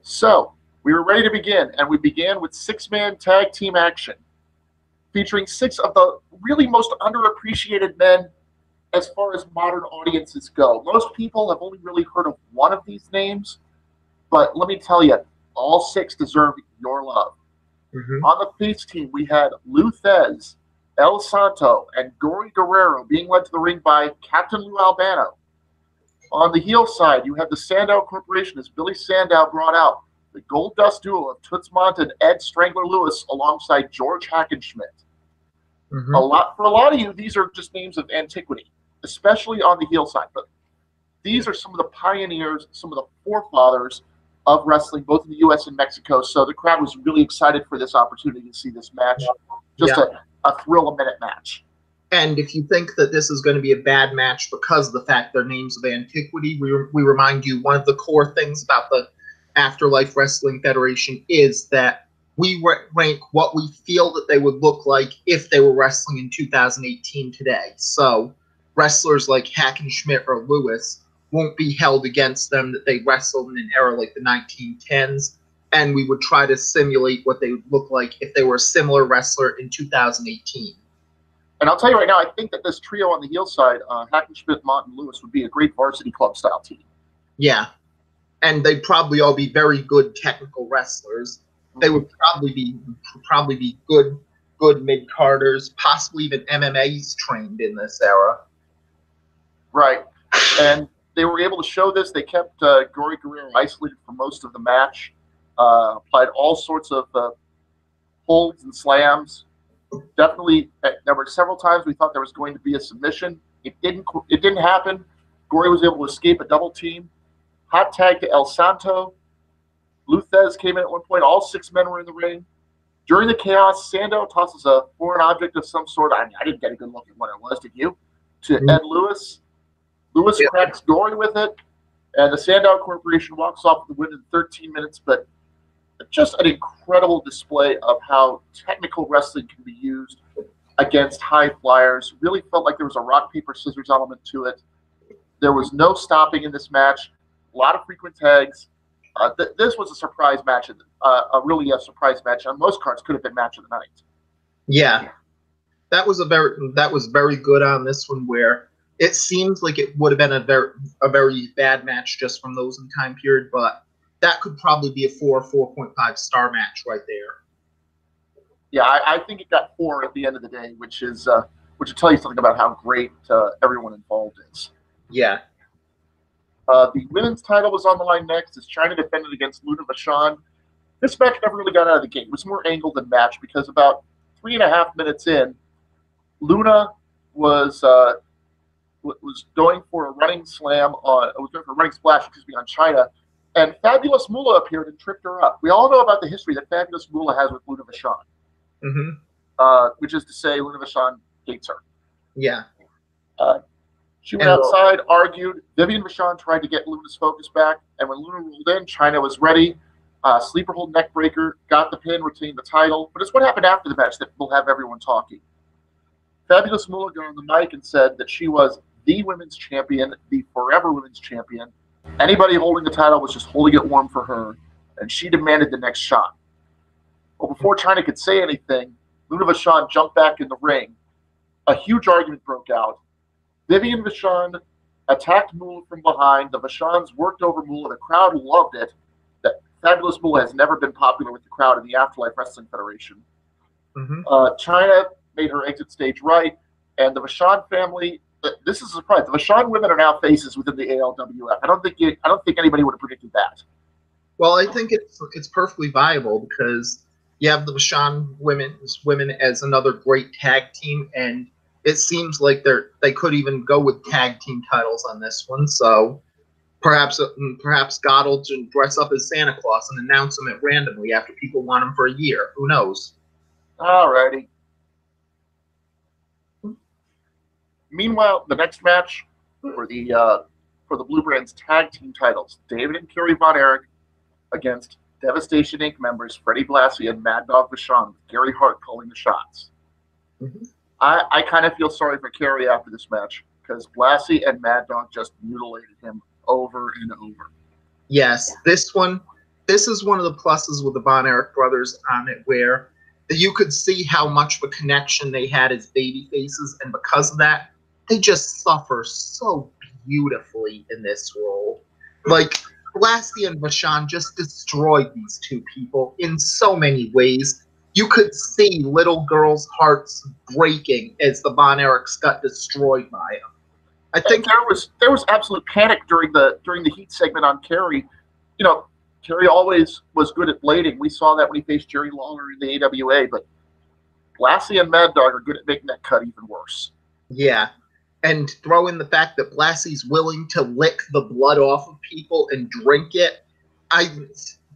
So, we were ready to begin, and we began with 6-man tag team action, featuring 6 of the really most underappreciated men as far as modern audiences go. Most people have only really heard of one of these names, but let me tell you, all 6 deserve your love. Mm-hmm. On the face team, we had Lou Thez, El Santo, and Gory Guerrero being led to the ring by Captain Lou Albano. On the heel side, you have the Sandow Corporation as Billy Sandow brought out the Gold Dust duo of Toots Mondt and Ed Strangler Lewis alongside George Hackenschmidt. Mm-hmm. For a lot of you, these are just names of antiquity, especially on the heel side. But these are some of the pioneers, some of the forefathers of wrestling, both in the U.S. and Mexico. So the crowd was really excited for this opportunity to see this match. Just a thrill-a-minute match. And if you think that this is going to be a bad match because of the fact they're names of antiquity, we remind you one of the core things about the AfterLife Wrestling Federation is that we rank what we feel that they would look like if they were wrestling in 2018 today. So wrestlers like Hackenschmidt or Lewis won't be held against them that they wrestled in an era like the 1910s, and we would try to simulate what they would look like if they were a similar wrestler in 2018. And I'll tell you right now, I think that this trio on the heel side, Hackenschmidt, Mondt, and Lewis, would be a great varsity club style team. Yeah. And they'd probably all be very good technical wrestlers. They would probably be good mid-carders, possibly even MMAs trained in this era. Right. And they were able to show this. They kept Gory Guerrero isolated for most of the match, applied all sorts of holds and slams. Definitely, there were several times we thought there was going to be a submission. It didn't happen. Gory was able to escape a double team. Hot tag to El Santo. Lou Thez came in at one point. All 6 men were in the ring. During the chaos, Sandow tosses a foreign object of some sort. I didn't get a good look at what it was, did you? To Ed Lewis. Lewis cracks Gory with it, and the Sandow Corporation walks off with the win in 13 minutes. But just an incredible display of how technical wrestling can be used against high flyers. Really felt like there was a rock, paper, scissors element to it. There was no stopping in this match. A lot of frequent tags. This was a surprise match, really a surprise match. On most cards, could have been match of the night. Yeah, that was very good on this one. Where it seems like it would have been a very bad match just from those in time period, but that could probably be a 4.5 star match right there. Yeah, I think it got 4 at the end of the day, which will tell you something about how great everyone involved is. Yeah. The women's title was on the line next as Chyna defended against Luna Vachon. This match never really got out of the gate. It was more angled than match because about 3.5 minutes in, Luna was going for a running splash, on Chyna, and Fabulous Moolah appeared and tripped her up. We all know about the history that Fabulous Moolah has with Luna Vachon, which is to say Luna Vachon hates her. Yeah. She went outside, argued. Vivian Vachon tried to get Luna's focus back, and when Luna rolled in, Chyna was ready. Sleeper hold neck breaker, got the pin, retained the title. But it's what happened after the match that will have everyone talking. Fabulous Moolah got on the mic and said that she was the women's champion, the forever women's champion. Anybody holding the title was just holding it warm for her, and she demanded the next shot. Well, before Chyna could say anything, Luna Vachon jumped back in the ring. A huge argument broke out. Vivian Vachon attacked Moolah from behind. The Vachons worked over Moolah. The crowd loved it. That Fabulous Moolah has never been popular with the crowd in the AfterLife Wrestling Federation. Chyna made her exit stage right, and the Vachon family. This is a surprise. The Vachon women are now faces within the ALWF. I don't think anybody would have predicted that. Well, I think it's perfectly viable because you have the Vachon women as another great tag team, and it seems like they could even go with tag team titles on this one. So perhaps God will dress up as Santa Claus and announce them randomly after people want him for a year. Who knows? Alrighty. Meanwhile, the next match for the Blue Brands tag team titles, David and Kerry Von Erich against Devastation Inc. members Freddie Blassie and Mad Dog Vachon, with Gary Hart calling the shots. I kind of feel sorry for Kerry after this match because Blassie and Mad Dog just mutilated him over and over. Yes, this is one of the pluses with the Von Erich brothers on it, where you could see how much of a connection they had as baby faces, and because of that, they just suffer so beautifully in this role. Like, Blassie and Vachon just destroyed these two people in so many ways. You could see little girls' hearts breaking as the Von Erichs got destroyed by them. I think there was absolute panic during the heat segment on Kerry. You know, Kerry always was good at blading. We saw that when he faced Jerry Lawler in the AWA, but Blassie and Mad Dog are good at making that cut even worse. Yeah. And throw in the fact that Blassie's willing to lick the blood off of people and drink it.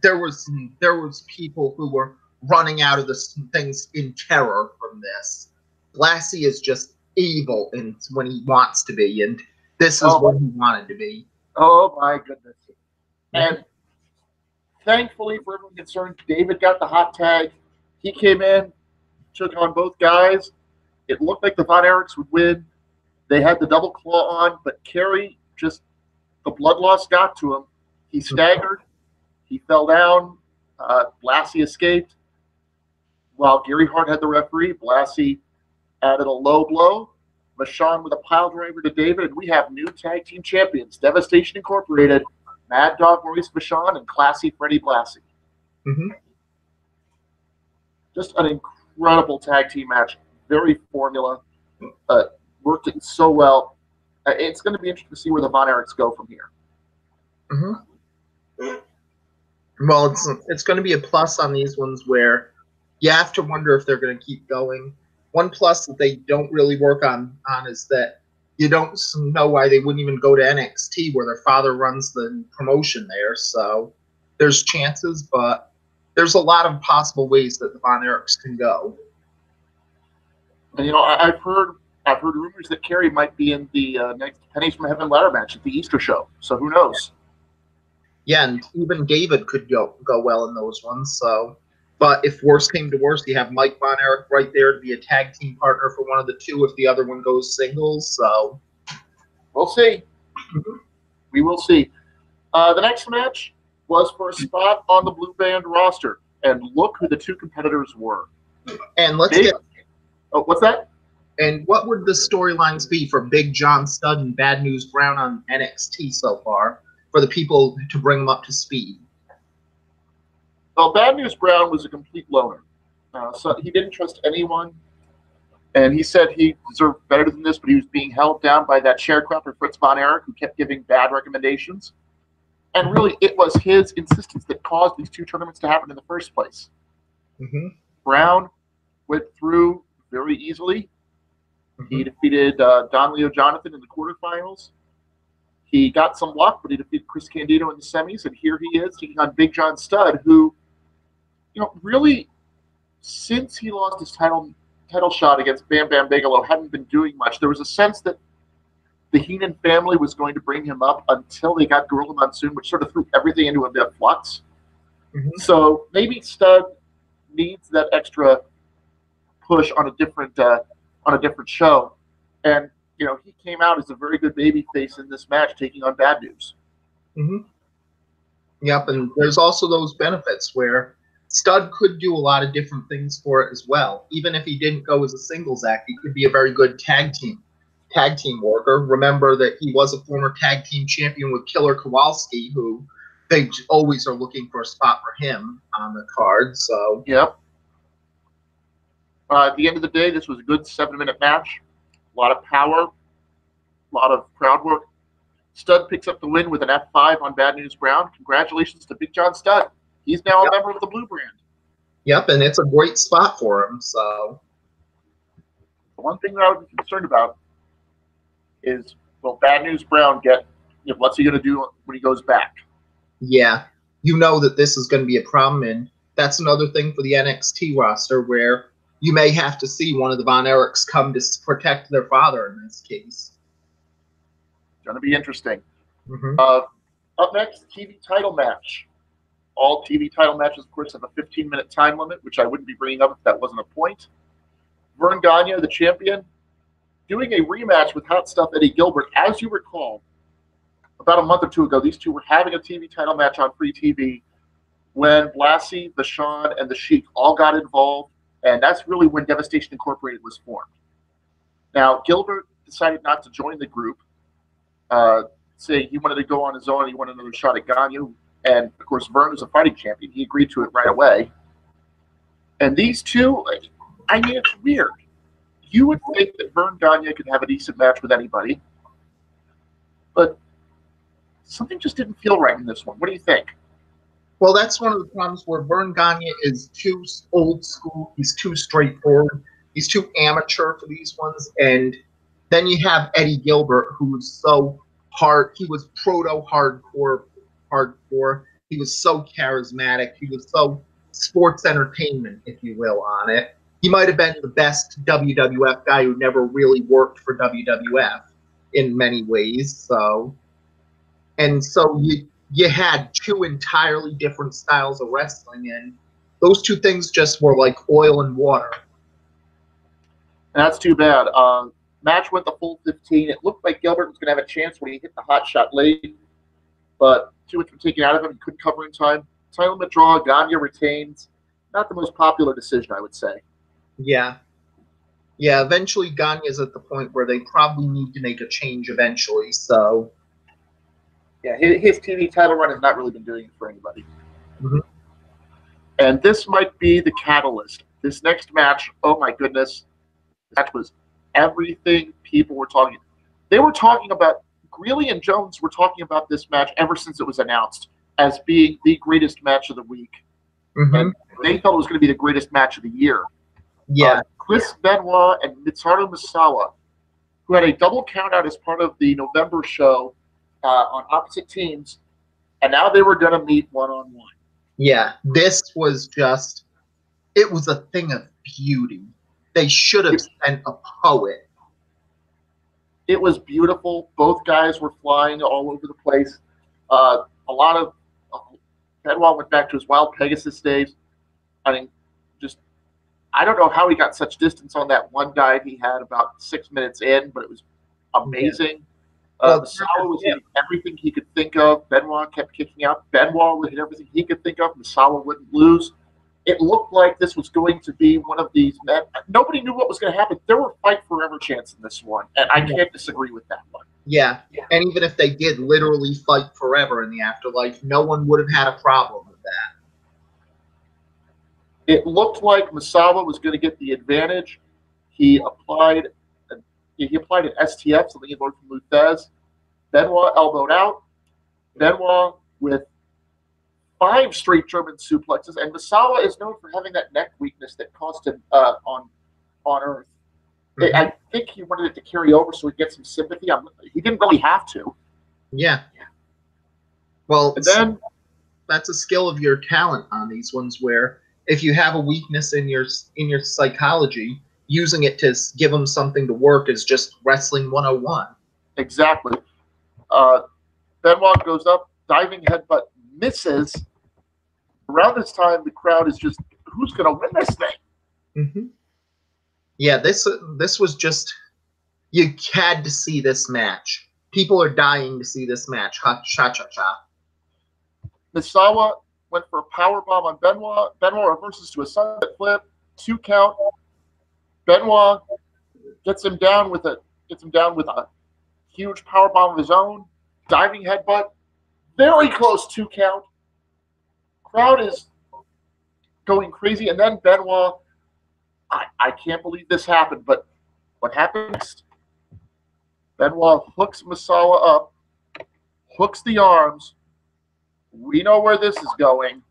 There was people who were running out of the things in terror from this. Blassie is just evil when he wants to be, and this is what he wanted to be. Oh my goodness. And thankfully for everyone concerned, David got the hot tag. He came in, took on both guys. It looked like the Von Erichs would win. They had the double claw on, but Kerry the blood loss got to him. He staggered. He fell down. Blassie escaped. While Gary Hart had the referee, Blassie added a low blow. Vachon with a pile driver to David, and we have new tag team champions, Devastation Incorporated, Mad Dog Maurice Vachon, and Classy Freddie Blassie. Just an incredible tag team match. Very formula. Worked it so well. It's going to be interesting to see where the Von Erichs go from here. Well, it's going to be a plus on these ones where you have to wonder if they're going to keep going. One plus that they don't really work on is that you don't know why they wouldn't even go to NXT, where their father runs the promotion there. So there's chances, but there's a lot of possible ways that the Von Erichs can go. And I've heard rumors that Kerry might be in the next Pennies from Heaven ladder match at the Easter show. So who knows? Yeah, and even David could go well in those ones. So, but if worse came to worse, you have Mike Von Erich right there to be a tag team partner for one of the two if the other one goes singles. So we'll see. We will see. The next match was for a spot on the Blue Band roster, and look who the two competitors were. And let's what's that? And what would the storylines be for Big John Studd and Bad News Brown on NXT so far, for the people to bring them up to speed? Well, Bad News Brown was a complete loner. So he didn't trust anyone. And he said he deserved better than this, but he was being held down by that sharecropper Fritz Von Erich, who kept giving bad recommendations. And really, it was his insistence that caused these two tournaments to happen in the first place. Brown went through very easily. He defeated Don Leo Jonathan in the quarterfinals. He got some luck, but he defeated Chris Candido in the semis, and here he is taking on Big John Studd, who, really, since he lost his title title shot against Bam Bam Bigelow hadn't been doing much. There was a sense that the Heenan family was going to bring him up until they got Gorilla Monsoon, which sort of threw everything into a bit of flux. So maybe Stud needs that extra push on a different show. And you know, he came out as a very good baby face in this match, taking on Bad News. Yep, and there's also those benefits where Stud could do a lot of different things for it as well. Even if he didn't go as a singles act, he could be a very good tag team worker. Remember that he was a former tag team champion with Killer Kowalski, who they always are looking for a spot for him on the card. So yep. At the end of the day, this was a good 7-minute match. A lot of power, a lot of crowd work. Stud picks up the win with an F5 on Bad News Brown. Congratulations to Big John Studd. He's now a member of the Blue Brand. Yep, and it's a great spot for him. So the one thing that I would be concerned about is, will Bad News Brown get, you know, what's he going to do when he goes back? Yeah, you know that this is going to be a problem, and that's another thing for the NXT roster where you may have to see one of the Von Erichs come to protect their father in this case. Going to be interesting. Up next, TV title match. All TV title matches, of course, have a 15-minute time limit, which I wouldn't be bringing up if that wasn't a point. Vern Gagne, the champion, doing a rematch with Hot Stuff Eddie Gilbert. As you recall, about a month or two ago, these two were having a TV title match on free TV when Blassie, the Shawn, and the Sheik all got involved, and that's really when Devastation Incorporated was formed. Now, Gilbert decided not to join the group, saying he wanted to go on his own, he wanted another shot at Gagne, and of course, Vern is a fighting champion. He agreed to it right away. And these two, I mean, it's weird. You would think that Vern Gagne could have a decent match with anybody, but something just didn't feel right in this one. What do you think? Well, that's one of the problems where Vern Gagne is too old school. He's too straightforward. He's too amateur for these ones. And then you have Eddie Gilbert, who's so hard. He was proto-hardcore. He was so charismatic. He was so sports entertainment, if you will, on it. He might have been the best WWF guy who never really worked for WWF in many ways. So you had two entirely different styles of wrestling, and those two things just were like oil and water. And that's too bad. Match went the full 15. It looked like Gilbert was going to have a chance when he hit the hot shot late, but too much was taken out of him. He couldn't cover in time. Title limit draw. Gagne retains. Not the most popular decision, I would say. Yeah. Yeah, eventually Gagne is at the point where they probably need to make a change eventually, so... Yeah, his TV title run has not really been doing it for anybody. And this might be the catalyst. This next match, oh my goodness, that was everything people were talking. They were talking about, Greeley and Jones were talking about this match ever since it was announced as being the greatest match of the week. And they felt it was going to be the greatest match of the year. Yeah. Chris Benoit and Mitsuharu Misawa, who had a double countout as part of the November show, on opposite teams, and now they were going to meet one-on-one. Yeah, this was just, it was a thing of beauty. They should have sent a poet. It was beautiful. Both guys were flying all over the place. A lot of Benoit went back to his Wild Pegasus days. I mean, just, I don't know how he got such distance on that one dive he had about 6 minutes in, but it was amazing. Misawa was hitting everything he could think of. Benoit kept kicking out. Benoit would hit everything he could think of. Misawa wouldn't lose. It looked like this was going to be one of these. Nobody knew what was going to happen. There were fight forever chants in this one, and I can't disagree with that one. Yeah, and even if they did literally fight forever in the afterlife, no one would have had a problem with that. It looked like Misawa was going to get the advantage. He applied an STF, something he learned from Luthez. Benoit elbowed out. Benoit with 5 straight German suplexes, and Misawa is known for having that neck weakness that cost him on Earth. I think he wanted it to carry over so he'd get some sympathy. He didn't really have to. Yeah. Well, and then that's a skill of your talent on these ones, where if you have a weakness in your psychology, using it to give them something to work is just wrestling 101. Exactly. Benoit goes up, diving headbutt, misses. Around this time, the crowd is just, who's going to win this thing? Mm-hmm. Yeah, this was just, you had to see this match. People are dying to see this match. Cha-cha-cha. Misawa went for a powerbomb on Benoit. Benoit reverses to a sunset flip. 2 count. Benoit gets him down with a huge powerbomb of his own. Diving headbutt. Very close 2 count. Crowd is going crazy. And then Benoit, I can't believe this happened, but what happened next? Benoit hooks Misawa up, hooks the arms. We know where this is going,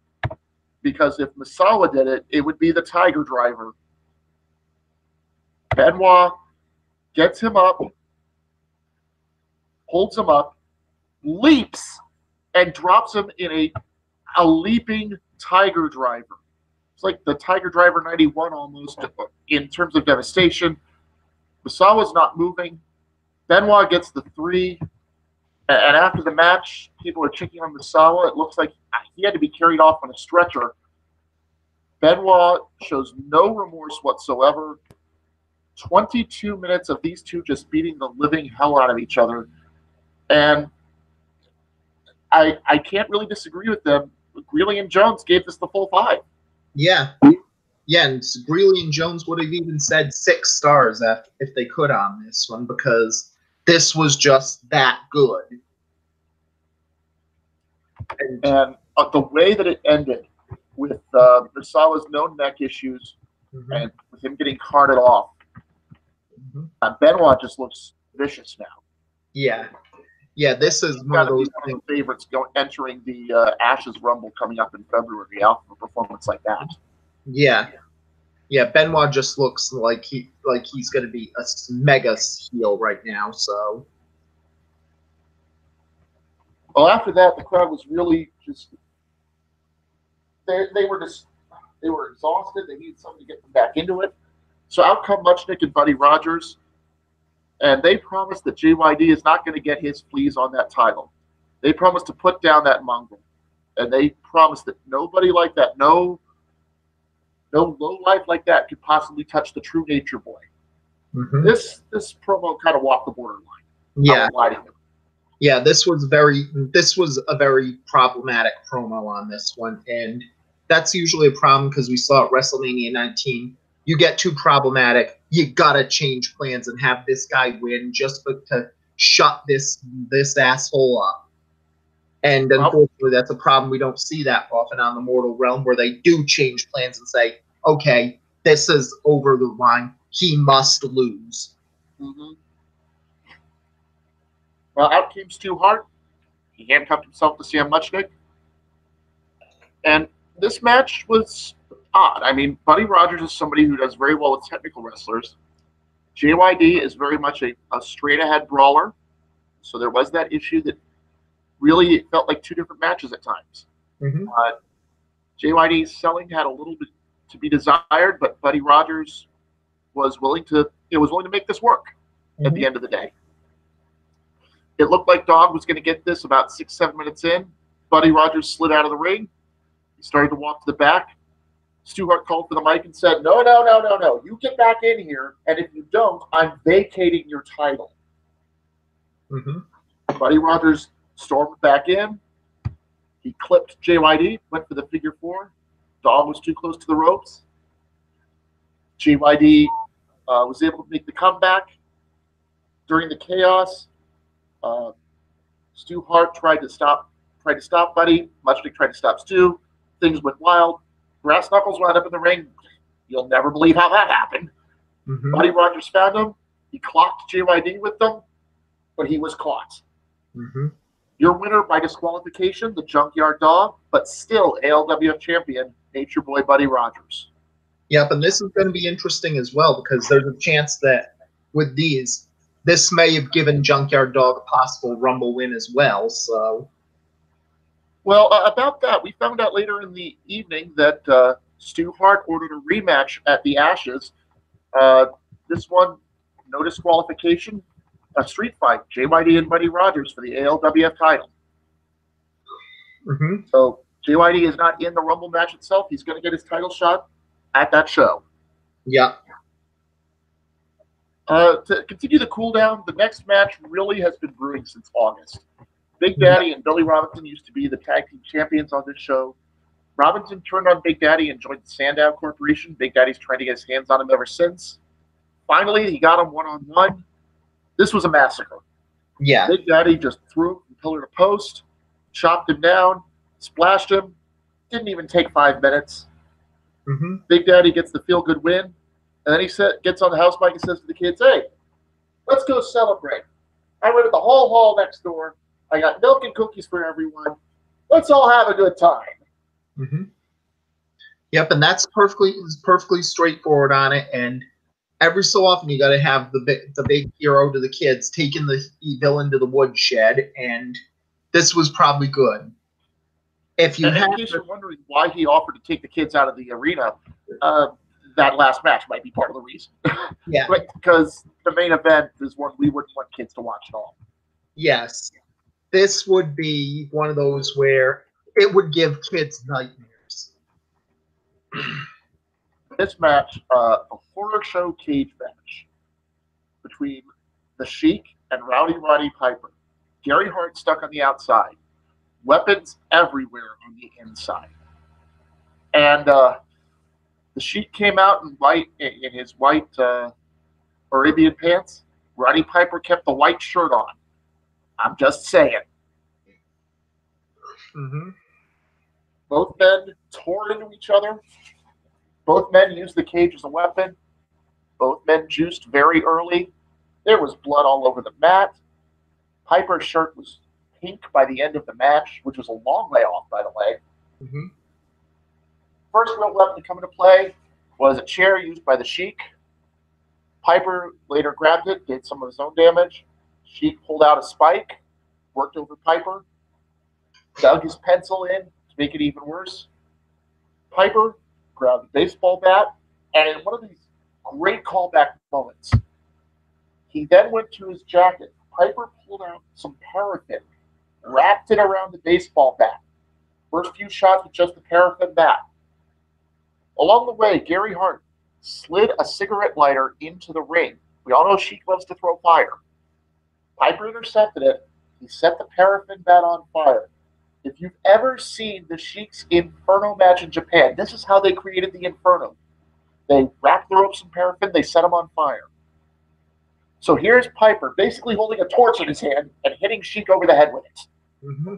because if Misawa did it, it would be the Tiger Driver. Benoit gets him up, holds him up, leaps, and drops him in a leaping Tiger Driver. It's like the Tiger Driver 91 almost in terms of devastation. Misawa's not moving. Benoit gets the 3. And after the match, people are checking on Misawa. It looks like he had to be carried off on a stretcher. Benoit shows no remorse whatsoever. 22 minutes of these two just beating the living hell out of each other. And I can't really disagree with them. Greeley and Jones gave this the full 5. Yeah. Yeah, and Greeley and Jones would have even said 6 stars if they could on this one, because this was just that good. And the way that it ended, with Misawa's known neck issues, and with him getting carted off, Benoit just looks vicious now. Yeah. Yeah, this is one of those favorites entering the Ashes Rumble coming up in February out for a performance like that. Yeah. Yeah, Benoit just looks like he's going to be a mega heel right now, so. Well, after that, the crowd was really just they were exhausted. They needed something to get them back into it. So out come Muchnick and Buddy Rogers, and they promised that JYD is not going to get his fleas on that title. They promised to put down that mongrel, and they promised that nobody like that, no low life like that, could possibly touch the true Nature Boy. This promo kind of walked the borderline. Yeah. Yeah, this was a very problematic promo on this one, and that's usually a problem because we saw at WrestleMania 19. You get too problematic, you gotta change plans and have this guy win just to shut this asshole up. And unfortunately, that's a problem we don't see that often on the Mortal Realm, where they do change plans and say, okay, this is over the line. He must lose. Well, out came Stu Hart. He handcuffed himself to Sam Muchnick. And this match was odd. I mean, Buddy Rogers is somebody who does very well with technical wrestlers. JYD is very much a straight-ahead brawler. So there was that issue that really it felt like 2 different matches at times. JYD's selling had a little bit to be desired, but Buddy Rogers was willing to make this work at the end of the day. It looked like Dog was going to get this about 6-7 minutes in. Buddy Rogers slid out of the ring. He started to walk to the back. Stu Hart called for the mic and said, no. You get back in here, and if you don't, I'm vacating your title. Buddy Rogers stormed back in. He clipped JYD, went for the figure 4. Dog was too close to the ropes. JYD was able to make the comeback. During the chaos, Stu Hart tried to stop Buddy. Muchnick tried to stop Stu. Things went wild. Brass Knuckles wound up in the ring. You'll never believe how that happened. Buddy Rogers found him. He clocked JYD with them, but he was caught. Your winner by disqualification, the Junkyard Dog, but still ALWF champion, Nature Boy Buddy Rogers. Yep, and this is going to be interesting as well, because there's a chance that with these, this may have given Junkyard Dog a possible Rumble win as well. So, well, about that, we found out later in the evening that Stu Hart ordered a rematch at the Ashes This one, no disqualification, a street fight, JYD and Buddy Rogers for the ALWF title. Mm-hmm. So JYD is not in the Rumble match itself. He's going to get his title shot at that show. Yeah. To continue the cool down, the next match really has been brewing since August. Big Daddy and Billy Robinson used to be the tag team champions on this show. Robinson turned on Big Daddy and joined the Sandow Corporation. Big Daddy's trying to get his hands on him ever since. Finally, he got him one-on-one. This was a massacre. Yeah. Big Daddy just threw him from pillar to post, chopped him down, splashed him. Didn't even take 5 minutes. Mm-hmm. Big Daddy gets the feel-good win. And then he gets on the house mic and says to the kids, hey, let's go celebrate. I went to the hall next door. I got milk and cookies for everyone. Let's all have a good time. Mm-hmm. Yep, and that's perfectly straightforward on it. And every so often, you got to have the big hero to the kids taking the villain to the woodshed, and this was probably good. If you in case you're wondering why he offered to take the kids out of the arena, that last match might be part of the reason. Yeah, because the main event is one we wouldn't want kids to watch at all. Yes, this would be one of those where it would give kids nightmares. This match, a horror show cage match between the Sheik and Rowdy Roddy Piper. Gary Hart stuck on the outside. Weapons everywhere on the inside. And the Sheik came out in his white Arabian pants. Roddy Piper kept the white shirt on. I'm just saying. Mm-hmm. Both men tore into each other. Both men used the cage as a weapon. Both men juiced very early. There was blood all over the mat. Piper's shirt was pink by the end of the match, which was a long way off, by the way. Mm-hmm. First real weapon to come into play was a chair used by the Sheik. Piper later grabbed it, did some of his own damage. Sheik pulled out a spike, worked over Piper, dug his pencil in to make it even worse. Piper grabbed a baseball bat, and in one of these great callback moments, he then went to his jacket. Piper pulled out some paraffin, wrapped it around the baseball bat. First few shots with just the paraffin bat. Along the way, Gary Hart slid a cigarette lighter into the ring. We all know Sheik loves to throw fire. Piper intercepted it. He set the paraffin bat on fire. If you've ever seen the Sheik's Inferno match in Japan, this is how they created the Inferno. They wrapped the ropes in paraffin, they set them on fire. So here's Piper basically holding a torch in his hand and hitting Sheik over the head with it. Mm-hmm.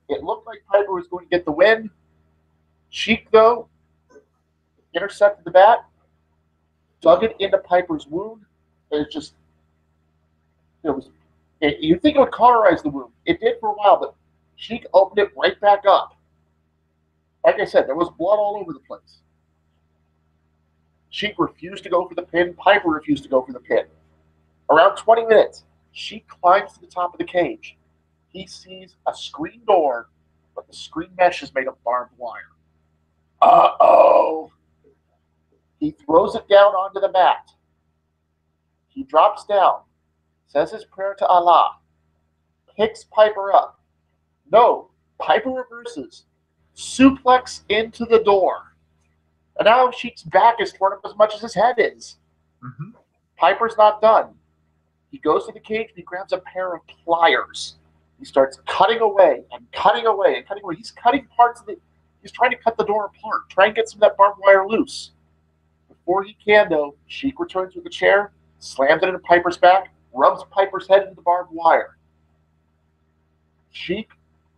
It looked like Piper was going to get the win. Sheik, though, intercepted the bat, dug it into Piper's wound. You'd think it would cauterize the wound. It did for a while, but Sheik opened it right back up. Like I said, there was blood all over the place. Sheik refused to go for the pin. Piper refused to go for the pin. Around 20 minutes, Sheik climbs to the top of the cage. He sees a screen door, but the screen mesh is made of barbed wire. Uh-oh. He throws it down onto the mat. He drops down, says his prayer to Allah, picks Piper up. No, Piper reverses, suplex into the door. And now Sheik's back is torn up as much as his head is. Mm-hmm. Piper's not done. He goes to the cage and he grabs a pair of pliers. He starts cutting away and cutting away and cutting away. He's cutting parts of he's trying to cut the door apart, try and get some of that barbed wire loose. Before he can, though, Sheik returns with the chair, slams it into Piper's back, rubs Piper's head into the barbed wire. Sheik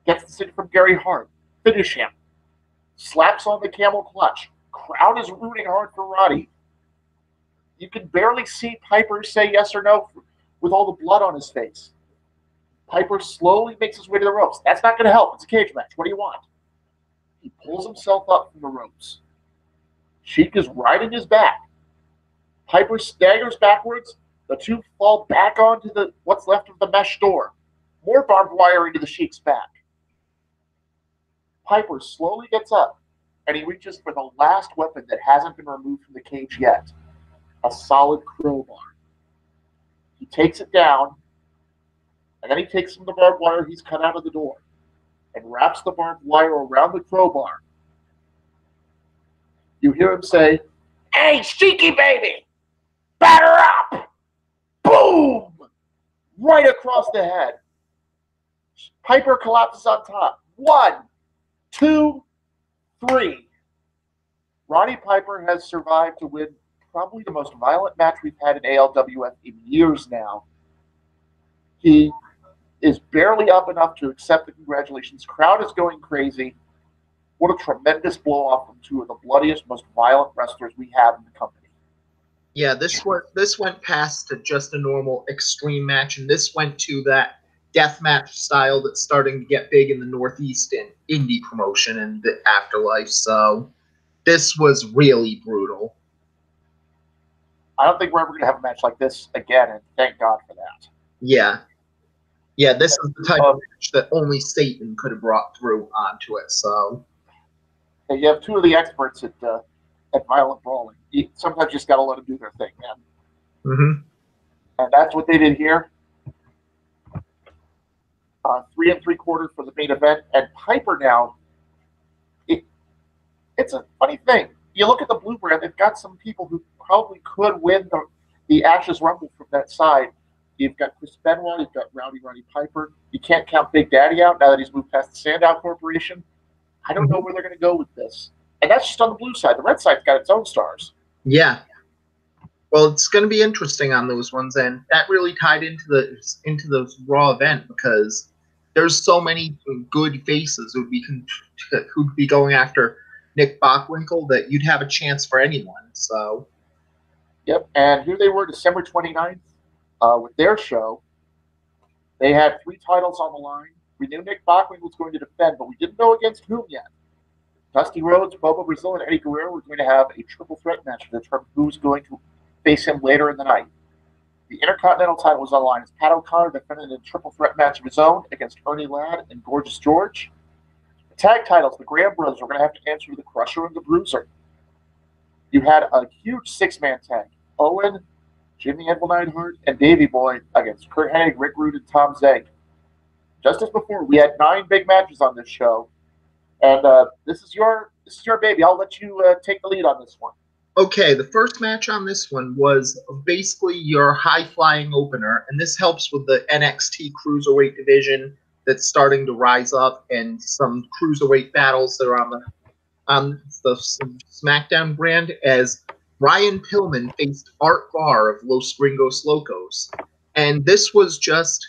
gets the stick from Gary Hart. Finish him. Slaps on the camel clutch. Crowd is rooting hard for Roddy. You can barely see Piper say yes or no with all the blood on his face. Piper slowly makes his way to the ropes. That's not going to help. It's a cage match. What do you want? He pulls himself up from the ropes. Sheik is riding his back. Piper staggers backwards. The two fall back onto what's left of the mesh door. More barbed wire into the Sheik's back. Piper slowly gets up, and he reaches for the last weapon that hasn't been removed from the cage yet. a solid crowbar. He takes it down, and then he takes some of the barbed wire he's cut out of the door and wraps the barbed wire around the crowbar. You hear him say, "Hey, Streaky baby, batter up!" Boom! Right across the head. Piper collapses on top. 1, 2, 3. Roddy Piper has survived to win probably the most violent match we've had in ALWF in years now. He is barely up enough to accept the congratulations. Crowd is going crazy. What a tremendous blow-off from two of the bloodiest, most violent wrestlers we have in the company. Yeah, this went past to just a normal extreme match, and this went to that death match style that's starting to get big in the Northeast in indie promotion and the AfterLife. So this was really brutal. I don't think we're ever going to have a match like this again, and thank God for that. Yeah. Yeah, this is the type of match that only Satan could have brought through onto it. So you have two of the experts at violent brawling. Sometimes you just got to let them do their thing, man. Mm-hmm. And that's what they did here. 3 3/4 for the main event. And Piper now, it's a funny thing. You look at the blue brand, they've got some people who probably could win the Ashes Rumble from that side. You've got Chris Benoit, you've got Roddy Piper. You can't count Big Daddy out now that he's moved past the Sandow Corporation. I don't know where they're going to go with this. And that's just on the blue side. The red side's got its own stars. Yeah. Well, it's going to be interesting on those ones, and that really tied into the Raw event because there's so many good faces who'd be going after Nick Bockwinkel that you'd have a chance for anyone. So. Yep, and here they were, December 29th, with their show. They had 3 titles on the line. We knew Nick Bockwinkel was going to defend, but we didn't know against whom yet. Dusty Rhodes, Bobo Brazil, and Eddie Guerrero were going to have a triple threat match to determine who's going to face him later in the night. The Intercontinental title was on the line as Pat O'Connor defended a triple threat match of his own against Ernie Ladd and Gorgeous George. The tag titles, the Graham brothers were going to have to answer to the Crusher and the Bruiser. You had a huge 6-man tag. Owen, Jimmy Anvil Neidhart, and Davey Boy against Kurt Hennig, Rick Rude, and Tom Zeg. Just as before, we had 9 big matches on this show. And this is your baby. I'll let you take the lead on this one. Okay, the first match on this one was basically your high-flying opener, and this helps with the NXT Cruiserweight division that's starting to rise up, and some Cruiserweight battles that are on the SmackDown brand, as Ryan Pillman faced Art Barr of Los Gringos Locos. And this was just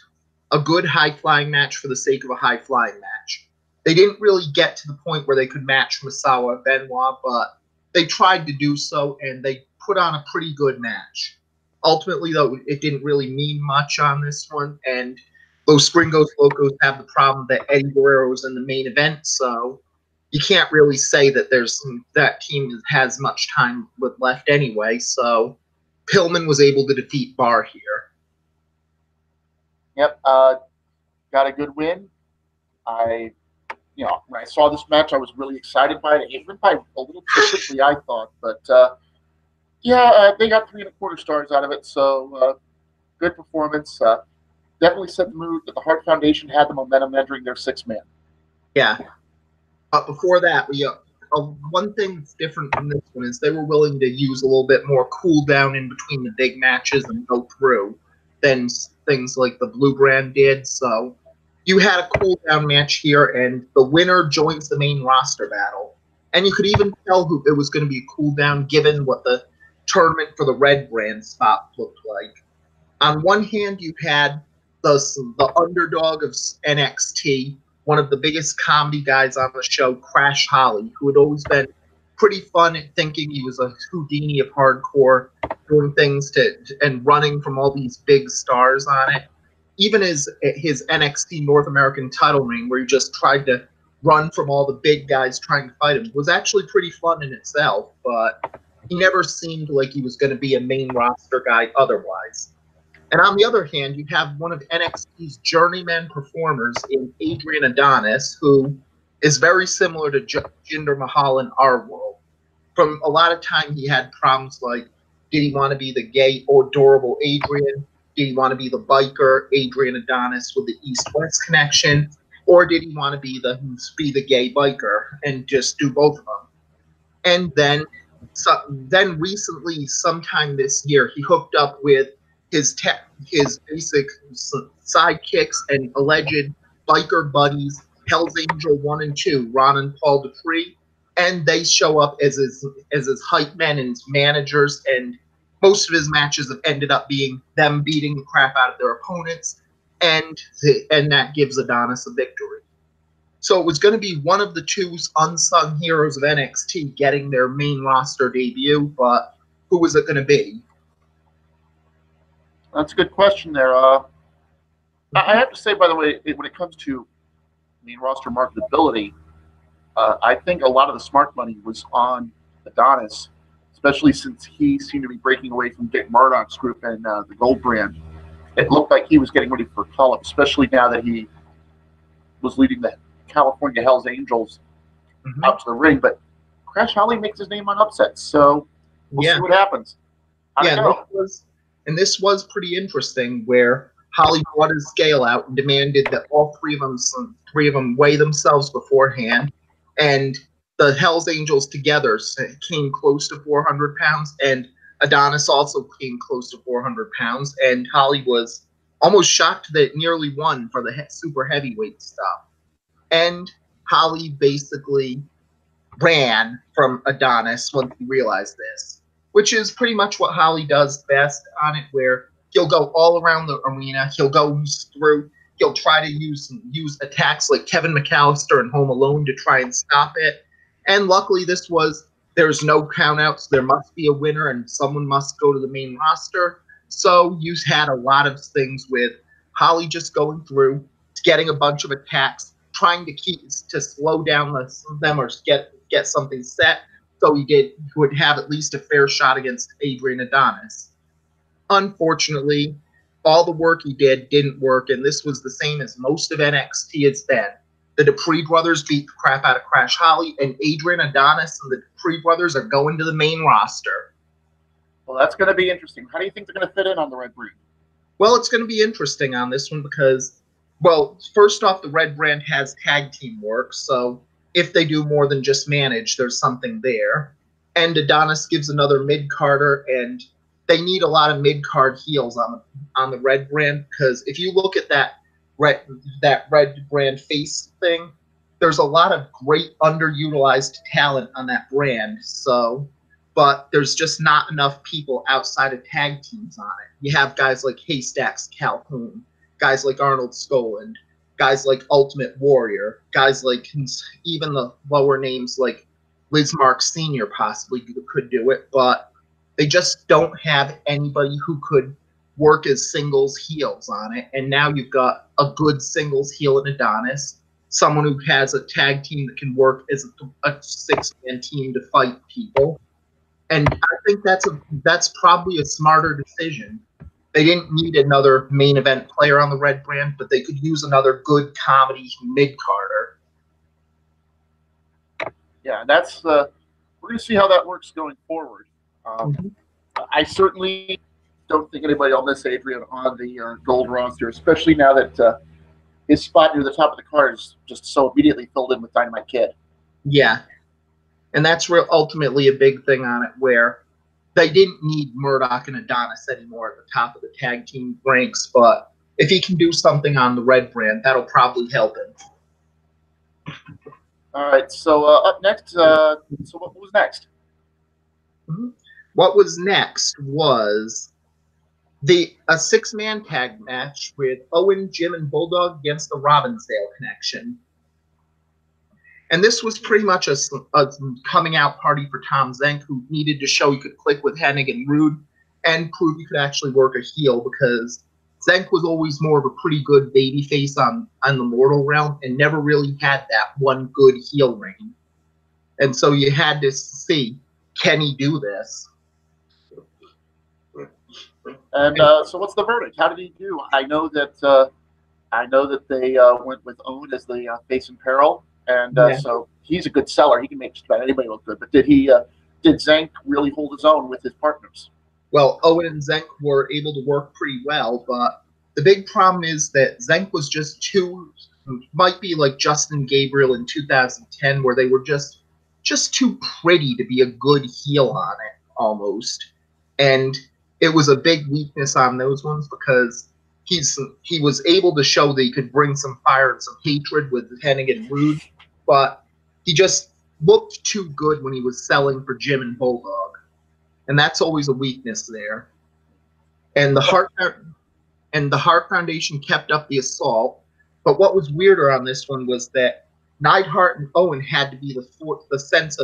a good high-flying match for the sake of a high-flying match. They didn't really get to the point where they could match Misawa Benoit, but they tried to do so, and they put on a pretty good match. Ultimately, though, it didn't really mean much on this one, and Los Gringos Locos have the problem that Eddie Guerrero was in the main event, so you can't really say that that team has much time left anyway, so Pillman was able to defeat Barr here. Yep, got a good win. When I saw this match, I was really excited by it. It went by a little too quickly, I thought, but they got 3 1/4 stars out of it, so good performance. Definitely set the mood that the Hart Foundation had the momentum entering their 6-man. Yeah. But before that, one thing that's different from this one is they were willing to use a little bit more cool down in between the big matches and go through than things like the Blue Brand did. So you had a cool down match here, and the winner joins the main roster battle. And you could even tell who it was going to be a cool down given what the tournament for the Red Brand spot looked like. On one hand, you had the underdog of NXT, one of the biggest comedy guys on the show, Crash Holly, who had always been pretty fun at thinking he was a Houdini of hardcore, doing things and running from all these big stars on it. Even his NXT North American title reign, where he just tried to run from all the big guys trying to fight him, was actually pretty fun in itself, but he never seemed like he was going to be a main roster guy otherwise. And on the other hand, you have one of NXT's journeyman performers in Adrian Adonis, who is very similar to Jinder Mahal in our world. From a lot of time, he had problems like Did he want to be the gay or adorable Adrian? Did he want to be the biker Adrian Adonis with the East-West connection? Or did he want to be the gay biker and just do both of them? And then recently, sometime this year, he hooked up with his basic sidekicks and alleged biker buddies, Hell's Angel 1 and 2, Ron and Paul Dupree, and they show up as his hype men and managers, and most of his matches have ended up being them beating the crap out of their opponents, and that gives Adonis a victory. So it was going to be one of the two unsung heroes of NXT getting their main roster debut, but who was it going to be? That's a good question there. I have to say, by the way, when it comes to main roster marketability, I think a lot of the smart money was on Adonis, especially since he seemed to be breaking away from Dick Murdoch's group and the Gold brand. It looked like he was getting ready for a call-up, especially now that he was leading the California Hells Angels out to the ring. But Crash Holly makes his name on upsets, so we'll see what happens. This was pretty interesting, where Holly brought his scale out and demanded that all three of them weigh themselves beforehand, and the Hells Angels together came close to 400 pounds, and Adonis also came close to 400 pounds, and Holly was almost shocked that it nearly won for the super heavyweight stuff. And Holly basically ran from Adonis once he realized this, which is pretty much what Holly does best on it, where he'll go all around the arena, he'll go through, he'll try to use attacks like Kevin McAllister in Home Alone to try and stop it. And luckily there's no countouts, there must be a winner and someone must go to the main roster. So you had a lot of things with Holly just going through, getting a bunch of attacks, trying to slow down them or get something set, so he would have at least a fair shot against Adrian Adonis. Unfortunately, all the work he did didn't work, and this was the same as most of NXT has been. The Dupree brothers beat the crap out of Crash Holly, and Adrian Adonis and the Dupree brothers are going to the main roster. Well, that's going to be interesting. How do you think they're going to fit in on the Red Brand? Well, it's going to be interesting on this one because, well, first off, the Red Brand has tag team work, so if they do more than just manage, there's something there. And Adonis gives another mid-carder, and they need a lot of mid-card heels on the Red Brand, because if you look at that Red Brand face thing, there's a lot of great underutilized talent on that brand. But there's just not enough people outside of tag teams on it. You have guys like Haystacks Calhoun, guys like Arnold Skoland, guys like Ultimate Warrior, guys like even the lower names like Liz Marks Sr. possibly could do it, but they just don't have anybody who could work as singles heels on it. And now you've got a good singles heel in Adonis, someone who has a tag team that can work as a six-man team to fight people. And I think that's probably a smarter decision. They didn't need another main event player on the Red Brand, but they could use another good comedy mid-carder. Yeah, we're going to see how that works going forward. I certainly don't think anybody will miss Adrian on the Gold roster, especially now that his spot near the top of the card is just so immediately filled in with Dynamite Kid. Yeah. And that's ultimately a big thing on it, where they didn't need Murdoch and Adonis anymore at the top of the tag team ranks, but if he can do something on the Red Brand, that'll probably help him. All right, so up next, so what was next? What was next was a six-man tag match with Owen, Jim, and Bulldog against the Robbinsdale Connection. And this was pretty much a coming out party for Tom Zenk, who needed to show he could click with Hennig and Rude and prove he could actually work a heel, because Zenk was always more of a pretty good babyface on the mortal realm and never really had that one good heel reign. And so you had to see, can he do this? And so what's the verdict? How did he do? I know that they went with Owen as the face in peril. And so he's a good seller. He can make just about anybody look good. But did Zenk really hold his own with his partners? well, Owen and Zenk were able to work pretty well, but the big problem is that Zenk was just too, might be like Justin Gabriel in 2010, where they were just too pretty to be a good heel on it, almost. And it was a big weakness on those ones because he was able to show that he could bring some fire and some hatred with Hennig and Rude, but he just looked too good when he was selling for Jim and Bulldog. And that's always a weakness there. And the Hart Foundation kept up the assault. But what was weirder on this one was that Neidhart and Owen had to be the sense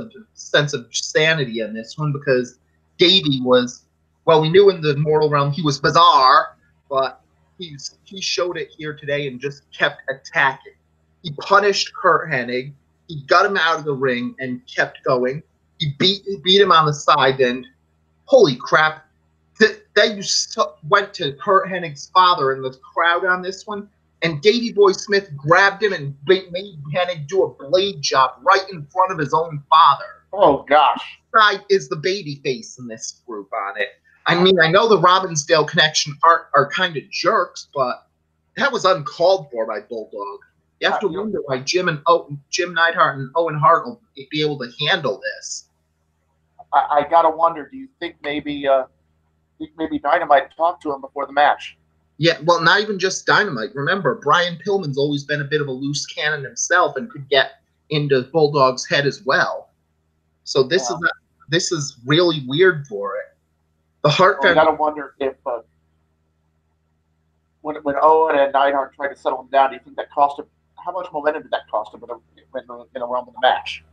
of sanity on this one, because Davey was, well, we knew in the mortal realm he was bizarre, but he showed it here today and just kept attacking. He punished Kurt Hennig. He got him out of the ring and kept going. He beat him on the side, and holy crap, they went to Kurt Hennig's father in the crowd on this one, and Davey Boy Smith grabbed him and made Hennig do a blade job right in front of his own father. Oh, gosh. Side is the baby face in this group on it. I mean, I know the Robbinsdale Connection are kind of jerks, but that was uncalled for by Bulldog. You have to wonder why Jim Neidhart and Owen Hart will be able to handle this. I gotta wonder. Do you think maybe Dynamite talked to him before the match? Yeah, well, not even just Dynamite. Remember, Brian Pillman's always been a bit of a loose cannon himself and could get into Bulldog's head as well. So this is really weird for it. The Hart Foundation. I gotta wonder if when Owen and Neidhart tried to settle him down, do you think that cost him? How much momentum did that cost him in a realm of the match?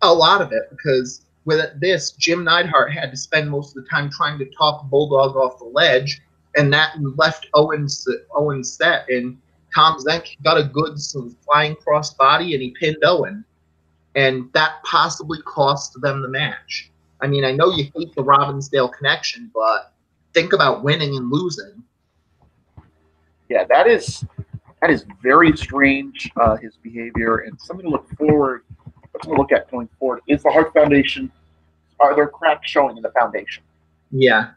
A lot of it, because with this, Jim Neidhart had to spend most of the time trying to talk Bulldog off the ledge, and that left Owen's set. And Tom Zenk got a good flying cross body, and he pinned Owen, and that possibly cost them the match. I mean, I know you hate the Robbinsdale Connection, but think about winning and losing. Yeah, that is very strange, his behavior, and something to look at going forward. Is the Hart Foundation, are there cracks showing in the foundation? Yeah,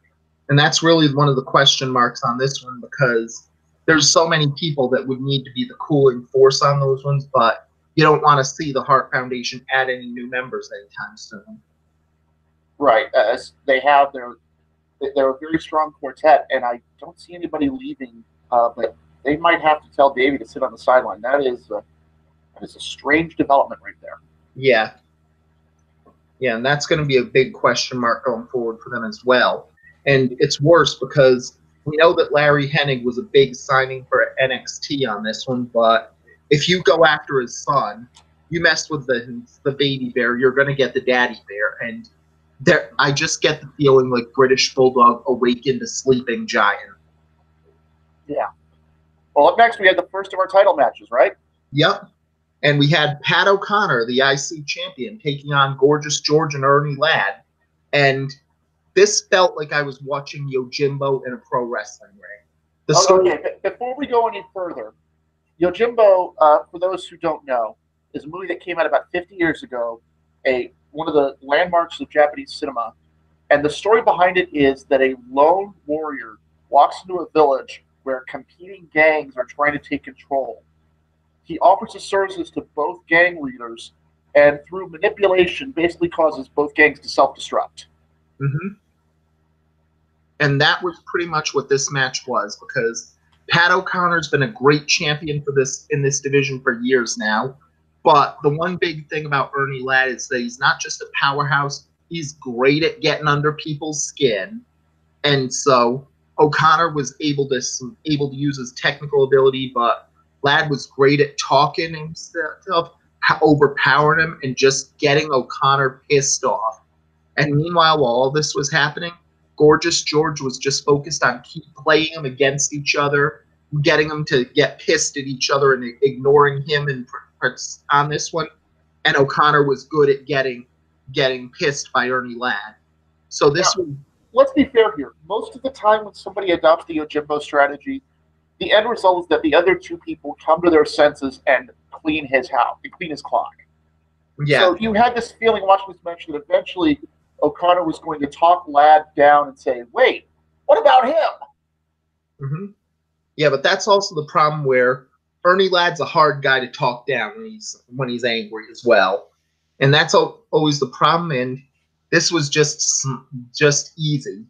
and that's really one of the question marks on this one, because there's so many people that would need to be the cooling force on those ones, but you don't want to see the Hart Foundation add any new members anytime soon. Right, they're a very strong quartet, and I don't see anybody leaving, but they might have to tell Davey to sit on the sideline. That is a strange development right there. Yeah. Yeah, and that's going to be a big question mark going forward for them as well. And it's worse because we know that Larry Hennig was a big signing for NXT on this one, but if you go after his son, you mess with the baby bear, you're going to get the daddy bear. And I just get the feeling like British Bulldog awakened a sleeping giant. Yeah. Well, up next, we had the first of our title matches, right? Yep. And we had Pat O'Connor, the IC champion, taking on Gorgeous George and Ernie Ladd. And this felt like I was watching Yojimbo in a pro wrestling ring. Okay, before we go any further, Yojimbo, for those who don't know, is a movie that came out about 50 years ago, one of the landmarks of Japanese cinema. And the story behind it is that a lone warrior walks into a village where competing gangs are trying to take control. He offers his services to both gang leaders, and through manipulation, basically causes both gangs to self-destruct. Mm-hmm. And that was pretty much what this match was, because Pat O'Connor's been a great champion in this division for years now. But the one big thing about Ernie Ladd is that he's not just a powerhouse, he's great at getting under people's skin. And so O'Connor was able to use his technical ability, but Ladd was great at talking himself, overpowering him, and just getting O'Connor pissed off. And meanwhile, while all this was happening, Gorgeous George was just focused on keep playing them against each other, getting them to get pissed at each other and ignoring him on this one. And O'Connor was good at getting pissed by Ernie Ladd. So this was... Let's be fair here. Most of the time when somebody adopts the Yojimbo strategy, the end result is that the other two people come to their senses and clean his house, and clean his clock. Yeah. So you had this feeling watching this match that eventually O'Connor was going to talk Ladd down and say, wait, What about him? Mm-hmm. Yeah, but that's also the problem where Ernie Ladd's a hard guy to talk down when he's angry as well, and that's always the problem. And this was just easy.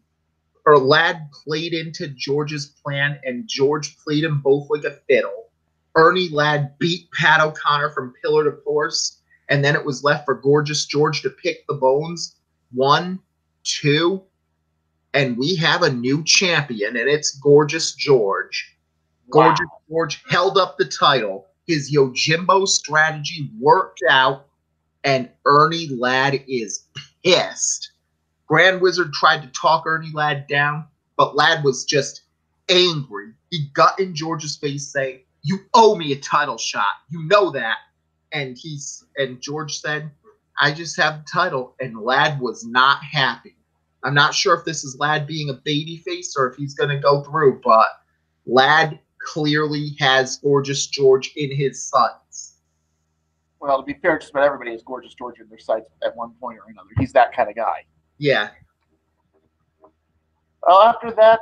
Or Ladd played into George's plan, and George played him both like a fiddle. Ernie Ladd beat Pat O'Connor from pillar to post, and then it was left for Gorgeous George to pick the bones. 1, 2, and we have a new champion, and it's Gorgeous George. Wow. Gorgeous George held up the title. His Yojimbo strategy worked out, and Ernie Ladd is pissed. Grand Wizard tried to talk Ernie Ladd down, but Ladd was just angry. He got in George's face saying, "You owe me a title shot. You know that." And George said, "I just have the title," and Ladd was not happy. I'm not sure if this is Ladd being a babyface or if he's going to go through, but Ladd clearly has Gorgeous George in his sights. Well, to be fair, just about everybody has Gorgeous George in their sights at one point or another. He's that kind of guy. Yeah. After that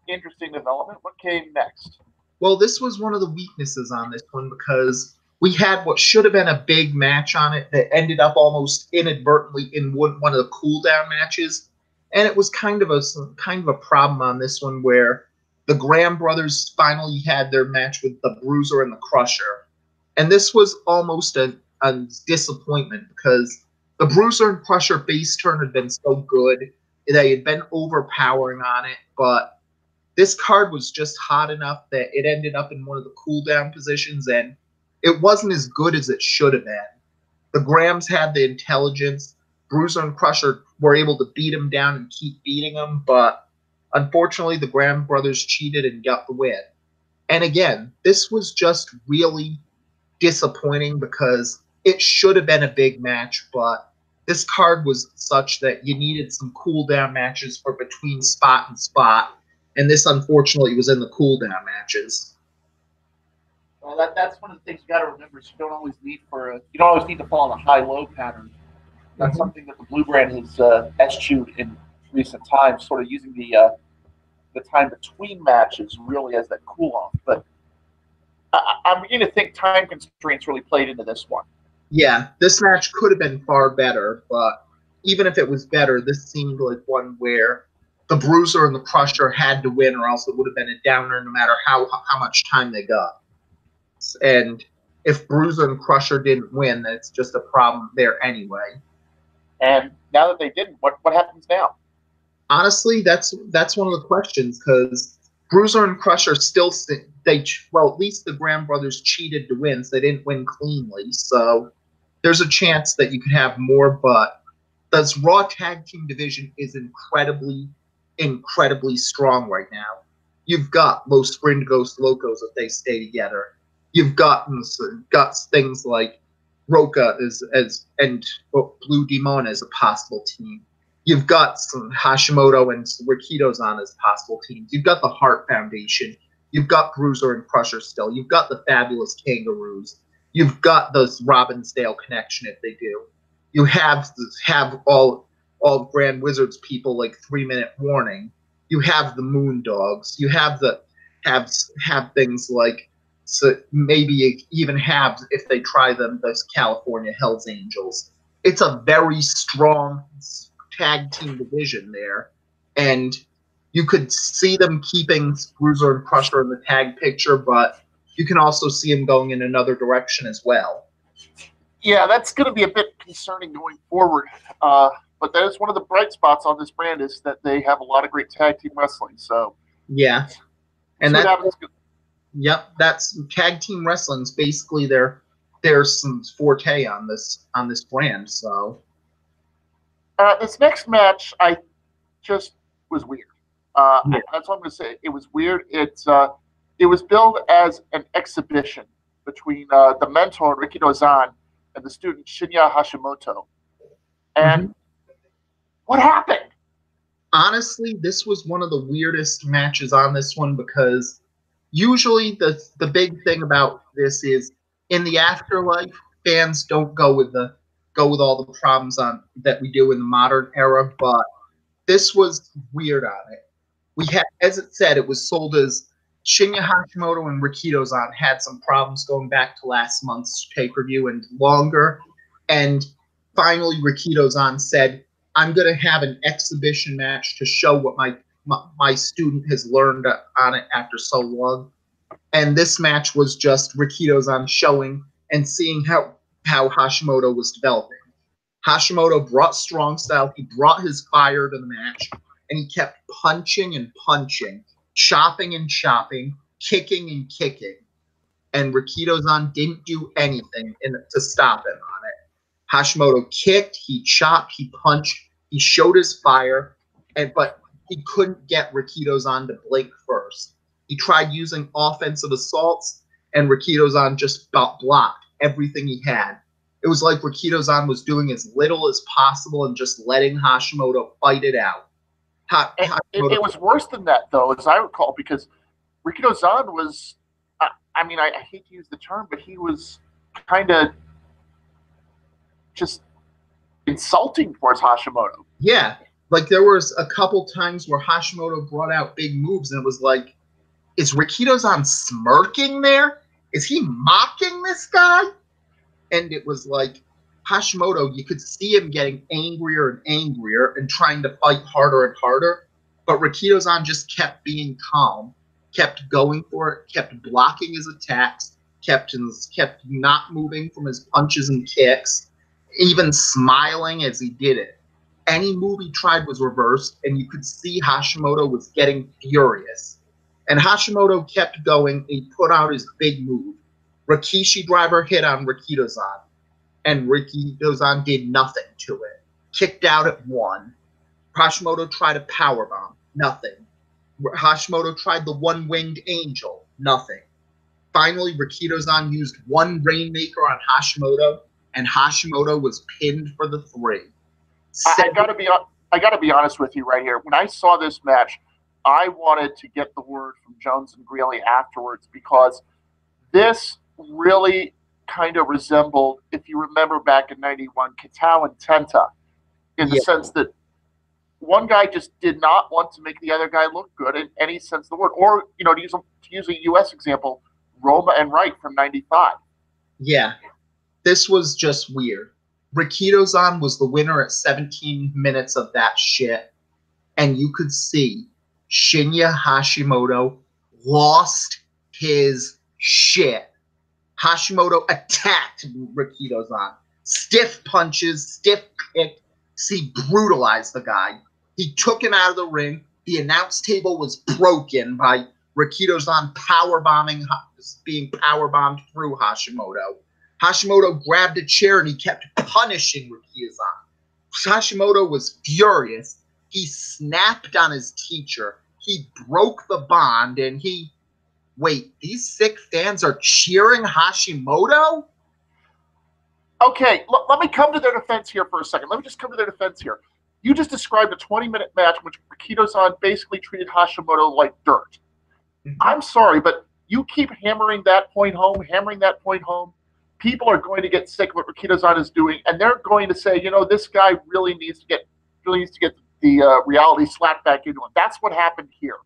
interesting development, what came next? Well, this was one of the weaknesses on this one because we had what should have been a big match on it that ended up almost inadvertently in one of the cool-down matches, and it was kind of a problem on this one where the Graham brothers finally had their match with the Bruiser and the Crusher, and this was almost a disappointment because the Bruiser and Crusher base turn had been so good. They had been overpowering on it, but this card was just hot enough that it ended up in one of the cool-down positions, and it wasn't as good as it should have been. The Grahams had the intelligence. Bruiser and Crusher were able to beat him down and keep beating him, but unfortunately the Graham brothers cheated and got the win. And again, this was just really disappointing because it should have been a big match, but this card was such that you needed some cool-down matches for between spot and spot, and this unfortunately was in the cool-down matches. Well, that's one of the things you got to remember. Is you don't always need to follow the high-low pattern. That's something that the Blue Brand has eschewed in recent times, sort of using the time between matches really as that cool-off. But I'm beginning to think time constraints really played into this one. Yeah, this match could have been far better, but even if it was better, this seemed like one where the Bruiser and the Crusher had to win, or else it would have been a downer no matter how much time they got. And if Bruiser and Crusher didn't win, then it's just a problem there anyway. And now that they didn't, what happens now? Honestly, that's one of the questions, because Bruiser and Crusher still at least the Graham brothers cheated to win, so they didn't win cleanly. So there's a chance that you could have more, but this Raw Tag Team division is incredibly, incredibly strong right now. You've got Los Gringos Locos if they stay together. You've got things like Roca and Blue Demon as a possible team. You've got some Hashimoto and Rikitos on as possible teams. You've got the Hart Foundation. You've got Bruiser and Crusher still. You've got the Fabulous Kangaroos. You've got the Robbinsdale connection if they do. You have all Grand Wizards people like 3 Minute Warning. You have the Moondogs. You have things like, so maybe you even have, if they try them, those California Hells Angels. It's a very strong tag team division there, and you could see them keeping Bruiser and Crusher in the tag picture, but you can also see them going in another direction as well. Yeah, that's going to be a bit concerning going forward. But that is one of the bright spots on this brand, is that they have a lot of great tag team wrestling. So yeah, and that's tag team wrestling's basically there's some forte on this brand. So this next match, I just was weird. That's what I'm going to say. It was weird. It was billed as an exhibition between the mentor Ricky Dozan and the student Shinya Hashimoto. And what happened? Honestly, this was one of the weirdest matches on this one, because usually the big thing about this is in the afterlife, fans don't go with all the problems that we do in the modern era, but this was weird on it. We had, as it said, it was sold as Shinya Hashimoto and Rikito-san had some problems going back to last month's pay-per-view and longer. And finally, Rikito-san said, I'm going to have an exhibition match to show what my student has learned on it after so long. And this match was just Rikito-san showing and seeing how Hashimoto was developing. Hashimoto brought strong style. He brought his fire to the match, and he kept punching and punching, chopping and chopping, kicking and kicking. And Rikito-san didn't do anything to stop him on it. Hashimoto kicked, he chopped, he punched, he showed his fire, but he couldn't get Rikito-san to blink first. He tried using offensive assaults, and Rikito-san just blocked everything he had. It was like Rikito-san was doing as little as possible and just letting Hashimoto fight it out. It was worse than that, though, as I recall, because Rikito-san was, I hate to use the term, but he was kind of just insulting towards Hashimoto. Yeah, like there was a couple times where Hashimoto brought out big moves, and it was like, is Rikito-san smirking there? Is he mocking this guy? And it was like Hashimoto, you could see him getting angrier and angrier and trying to fight harder and harder. But Rikito-san just kept being calm, kept going for it, kept blocking his attacks, kept not moving from his punches and kicks, even smiling as he did it. Any move he tried was reversed, and you could see Hashimoto was getting furious. And Hashimoto kept going. He put out his big move. Rikishi driver hit on Rikito-san, and Rikito-san did nothing to it. Kicked out at 1. Hashimoto tried a powerbomb. Nothing. Hashimoto tried the one-winged angel. Nothing. Finally, Rikito-san used one Rainmaker on Hashimoto, and Hashimoto was pinned for the 3. I gotta be honest with you right here. When I saw this match, I wanted to get the word from Jones and Greeley afterwards, because this really kind of resembled, if you remember back in '91, Kitao and Tenta, in the sense that one guy just did not want to make the other guy look good in any sense of the word. Or, to use a U.S. example, Roma and Wright from '95. Yeah, this was just weird. Rikito-san was the winner at 17 minutes of that shit, and you could see Shinya Hashimoto lost his shit. Hashimoto attacked Rikito-san. Stiff punches, stiff kick. He brutalized the guy. He took him out of the ring. The announce table was broken by Rikito-san being powerbombed through Hashimoto. Hashimoto grabbed a chair and he kept punishing Rikito-san. Hashimoto was furious. He snapped on his teacher. He broke the bond, and wait, these sick fans are cheering Hashimoto? Okay, let me come to their defense here for a second. Let me just come to their defense here. You just described a 20-minute match in which Rikito-san basically treated Hashimoto like dirt. Mm-hmm. I'm sorry, but you keep hammering that point home. People are going to get sick of what Rikito-san is doing, and they're going to say, this guy really needs to get the reality slapped back into him. That's what happened here.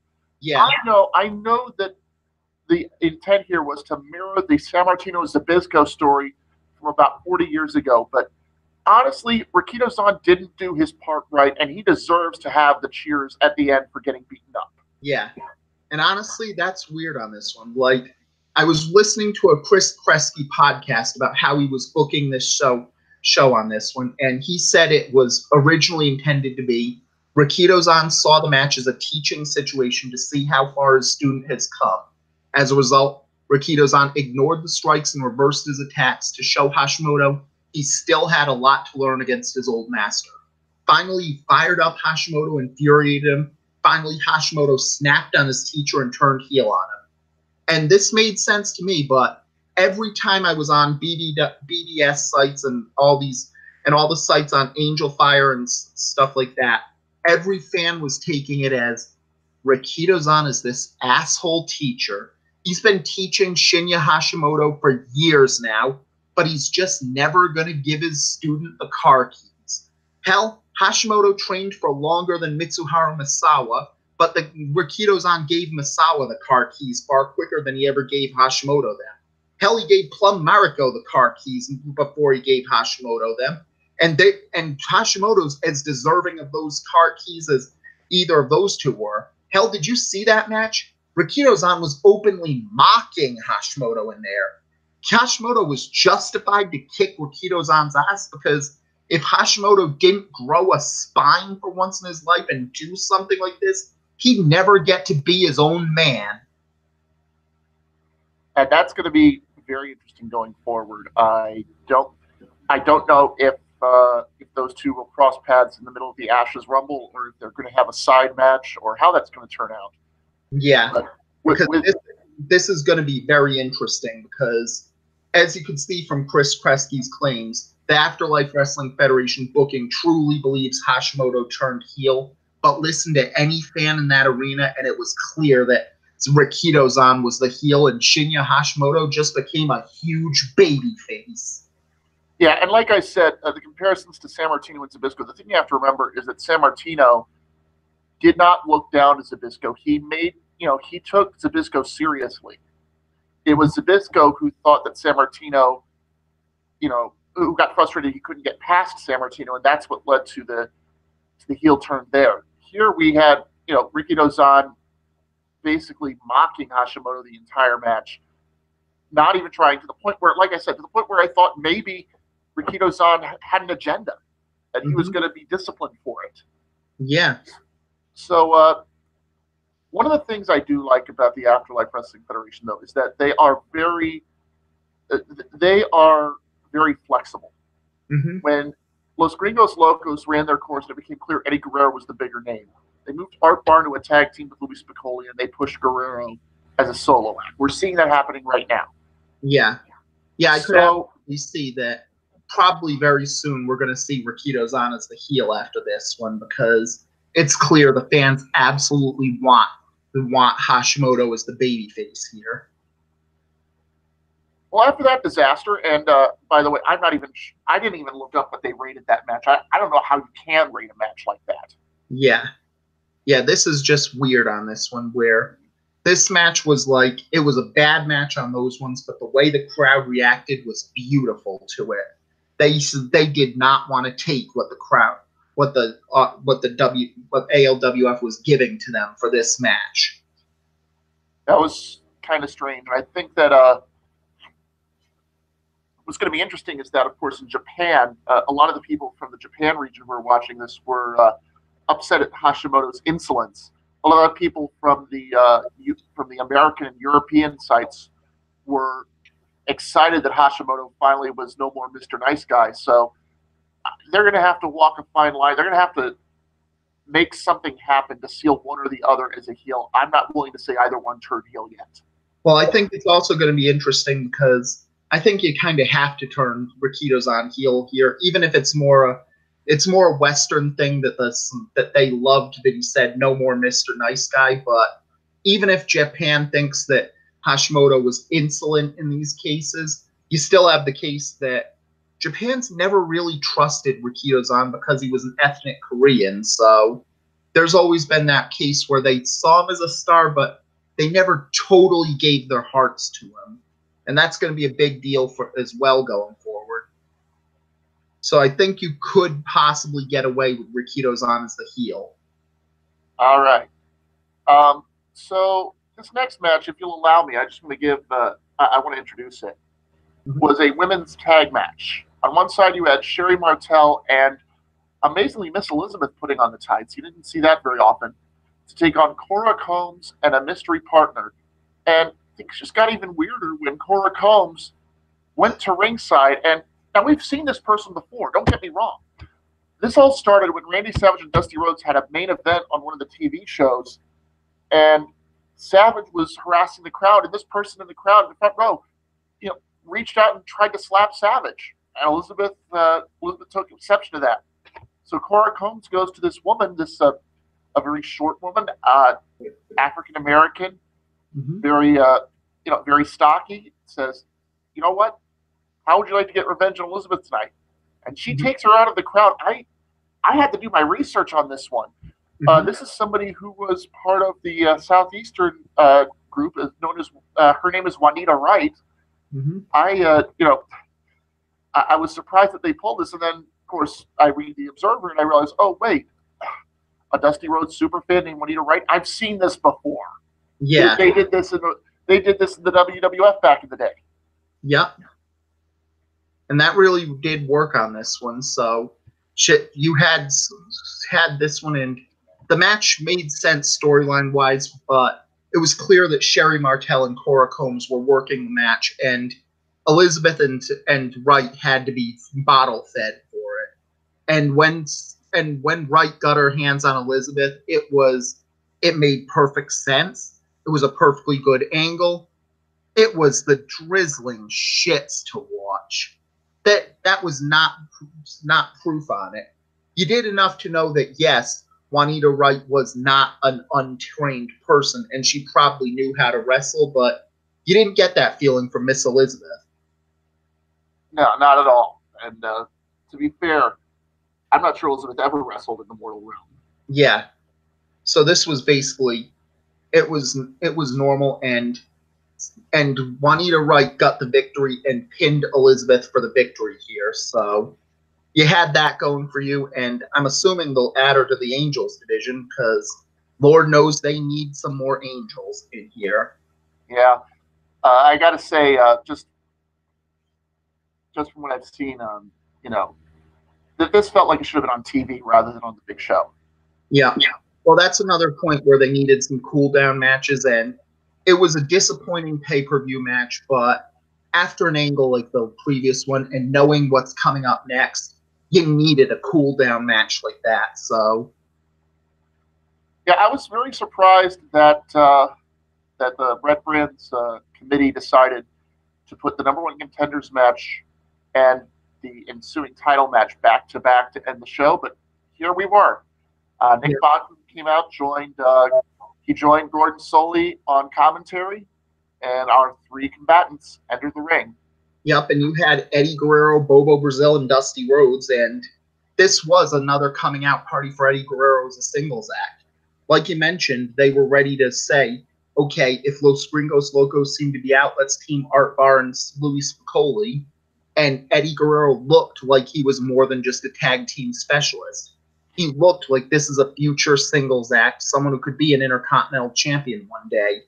Yeah, I know that the intent here was to mirror the San Martino Zabisco story from about 40 years ago, but honestly, Rikito-san didn't do his part right, and he deserves to have the cheers at the end for getting beaten up. Yeah, and honestly, that's weird on this one. Like, I was listening to a Chris Kresge podcast about how he was booking this show on this one, and he said it was originally intended to be Rikito-san saw the match as a teaching situation to see how far his student has come. As a result, Rikito-san ignored the strikes and reversed his attacks to show Hashimoto he still had a lot to learn against his old master. Finally, he fired up Hashimoto and infuriated him. Finally, Hashimoto snapped on his teacher and turned heel on him. And this made sense to me, but every time I was on BDS sites and all the sites on Angel Fire and stuff like that, every fan was taking it as Rikito-san is this asshole teacher. He's been teaching Shinya Hashimoto for years now, but he's just never going to give his student the car keys. Hell, Hashimoto trained for longer than Mitsuharu Misawa, but the Rikito-san gave Misawa the car keys far quicker than he ever gave Hashimoto them. Hell, he gave Plum Mariko the car keys before he gave Hashimoto them. And Hashimoto's as deserving of those car keys as either of those two were. Hell, did you see that match? Rikito-san was openly mocking Hashimoto in there. Hashimoto was justified to kick Rikito-san's ass because if Hashimoto didn't grow a spine for once in his life and do something like this, he'd never get to be his own man. And that's going to be very interesting going forward. I don't know if those two will cross paths in the middle of the Ashes Rumble, or if they're going to have a side match, or how that's going to turn out. Yeah, because this is going to be very interesting because, as you can see from Chris Kresge's claims, the AfterLife Wrestling Federation booking truly believes Hashimoto turned heel, but listen to any fan in that arena, and it was clear that Rikito-san was the heel, and Shinya Hashimoto just became a huge baby face. Yeah, and like I said, the comparisons to Sammartino and Zbyszko, the thing you have to remember is that Sammartino did not look down to Zbyszko. He took Zbyszko seriously. It was Zbyszko who thought that Sammartino, who got frustrated he couldn't get past Sammartino, and that's what led to the heel turn there. Here we had, Rikito-san basically mocking Hashimoto the entire match, not even trying, to the point where, like I said, I thought maybe Rikito-san had an agenda, that he was going to be disciplined for it. Yeah. So one of the things I do like about the AfterLife Wrestling Federation, though, is that they are very flexible. Mm-hmm. When Los Gringos Locos ran their course and it became clear Eddie Guerrero was the bigger name, they moved Art Barn to a tag team with Luis Piccoli, and they pushed Guerrero as a solo act. We're seeing that happening right now. Yeah. Yeah, I could absolutely see that. Probably very soon we're going to see Rikito-san as the heel after this one, because it's clear the fans absolutely want Hashimoto as the babyface here. Well, after that disaster, and by the way, I didn't even look up what they rated that match. I don't know how you can rate a match like that. Yeah. Yeah, this is just weird on this one, where this match was like, it was a bad match on those ones, but the way the crowd reacted was beautiful to it. They did not want to take what ALWF was giving to them for this match. That was kind of strange. I think that what's going to be interesting is that, of course, in Japan, a lot of the people from the Japan region who were watching this were upset at Hashimoto's insolence. A lot of people from the American and European sites were excited that Hashimoto finally was no more Mr. Nice Guy. So they're going to have to walk a fine line. They're going to have to make something happen to seal one or the other as a heel. I'm not willing to say either one turned heel yet. Well, I think it's also going to be interesting because I think you kind of have to turn Rikito-san heel here, even if it's more a Western thing that they loved that he said no more Mr. Nice Guy. But even if Japan thinks that Hashimoto was insolent in these cases, you still have the case that Japan's never really trusted Rikito-san because he was an ethnic Korean. So there's always been that case where they saw him as a star, but they never totally gave their hearts to him. And that's going to be a big deal as well going forward. So I think you could possibly get away with Rikito-san as the heel. All right. So this next match, if you'll allow me, I just want to give, I want to introduce it, was a women's tag match. On one side, you had Sherry Martel and, amazingly, Miss Elizabeth putting on the tights. You didn't see that very often. To take on Cora Combs and a mystery partner. And I think it just got even weirder when Cora Combs went to ringside. And now we've seen this person before. Don't get me wrong. This all started when Randy Savage and Dusty Rhodes had a main event on one of the TV shows. And Savage was harassing the crowd, and this person in the crowd in the front row, reached out and tried to slap Savage. And Elizabeth took exception to that. So Cora Combs goes to this woman, a very short woman, African American, very stocky. Says, "You know what? How would you like to get revenge on Elizabeth tonight?" And she takes her out of the crowd. I had to do my research on this one. This is somebody who was part of the Southeastern group, known as her name is Juanita Wright. I was surprised that they pulled this, and then of course I read the Observer and I realized, oh wait, a Dusty Rhodes superfan named Juanita Wright. I've seen this before. Yeah, they did this in the WWF back in the day. Yep. And that really did work on this one. So, you had this one, and the match made sense storyline wise, but it was clear that Sherry Martel and Cora Combs were working the match, and Elizabeth and Wright had to be bottle fed for it. And when Wright got her hands on Elizabeth, it made perfect sense. It was a perfectly good angle. It was the drizzling shits to watch. That was not proof on it. You did enough to know that, yes, Juanita Wright was not an untrained person, and she probably knew how to wrestle, but you didn't get that feeling from Miss Elizabeth. No, not at all. And to be fair, I'm not sure Elizabeth ever wrestled in the mortal realm. Yeah. So this was basically, it was normal, and Juanita Wright got the victory and pinned Elizabeth for the victory here. So you had that going for you, and I'm assuming they'll add her to the Angels division because Lord knows they need some more Angels in here. Yeah. I got to say, just from what I've seen, that this felt like it should have been on TV rather than on the big show. Yeah. Well, that's another point where they needed some cool-down matches, and it was a disappointing pay-per-view match, but after an angle like the previous one and knowing what's coming up next, you needed a cool-down match like that. So, yeah, I was very surprised that the Red Brands committee decided to put the number one contenders match and the ensuing title match back to back to end the show, but here we were. Nick Bachman came out, joined Gordon Soley on commentary, and our three combatants entered the ring. Yep, and you had Eddie Guerrero, Bobo Brazil, and Dusty Rhodes, and this was another coming out party for Eddie Guerrero as a singles act. Like you mentioned, they were ready to say, okay, if Los Gringos Locos seem to be out, let's team Art Barr and Luis Spicoli. And Eddie Guerrero looked like he was more than just a tag team specialist. He looked like this is a future singles act, someone who could be an Intercontinental Champion one day.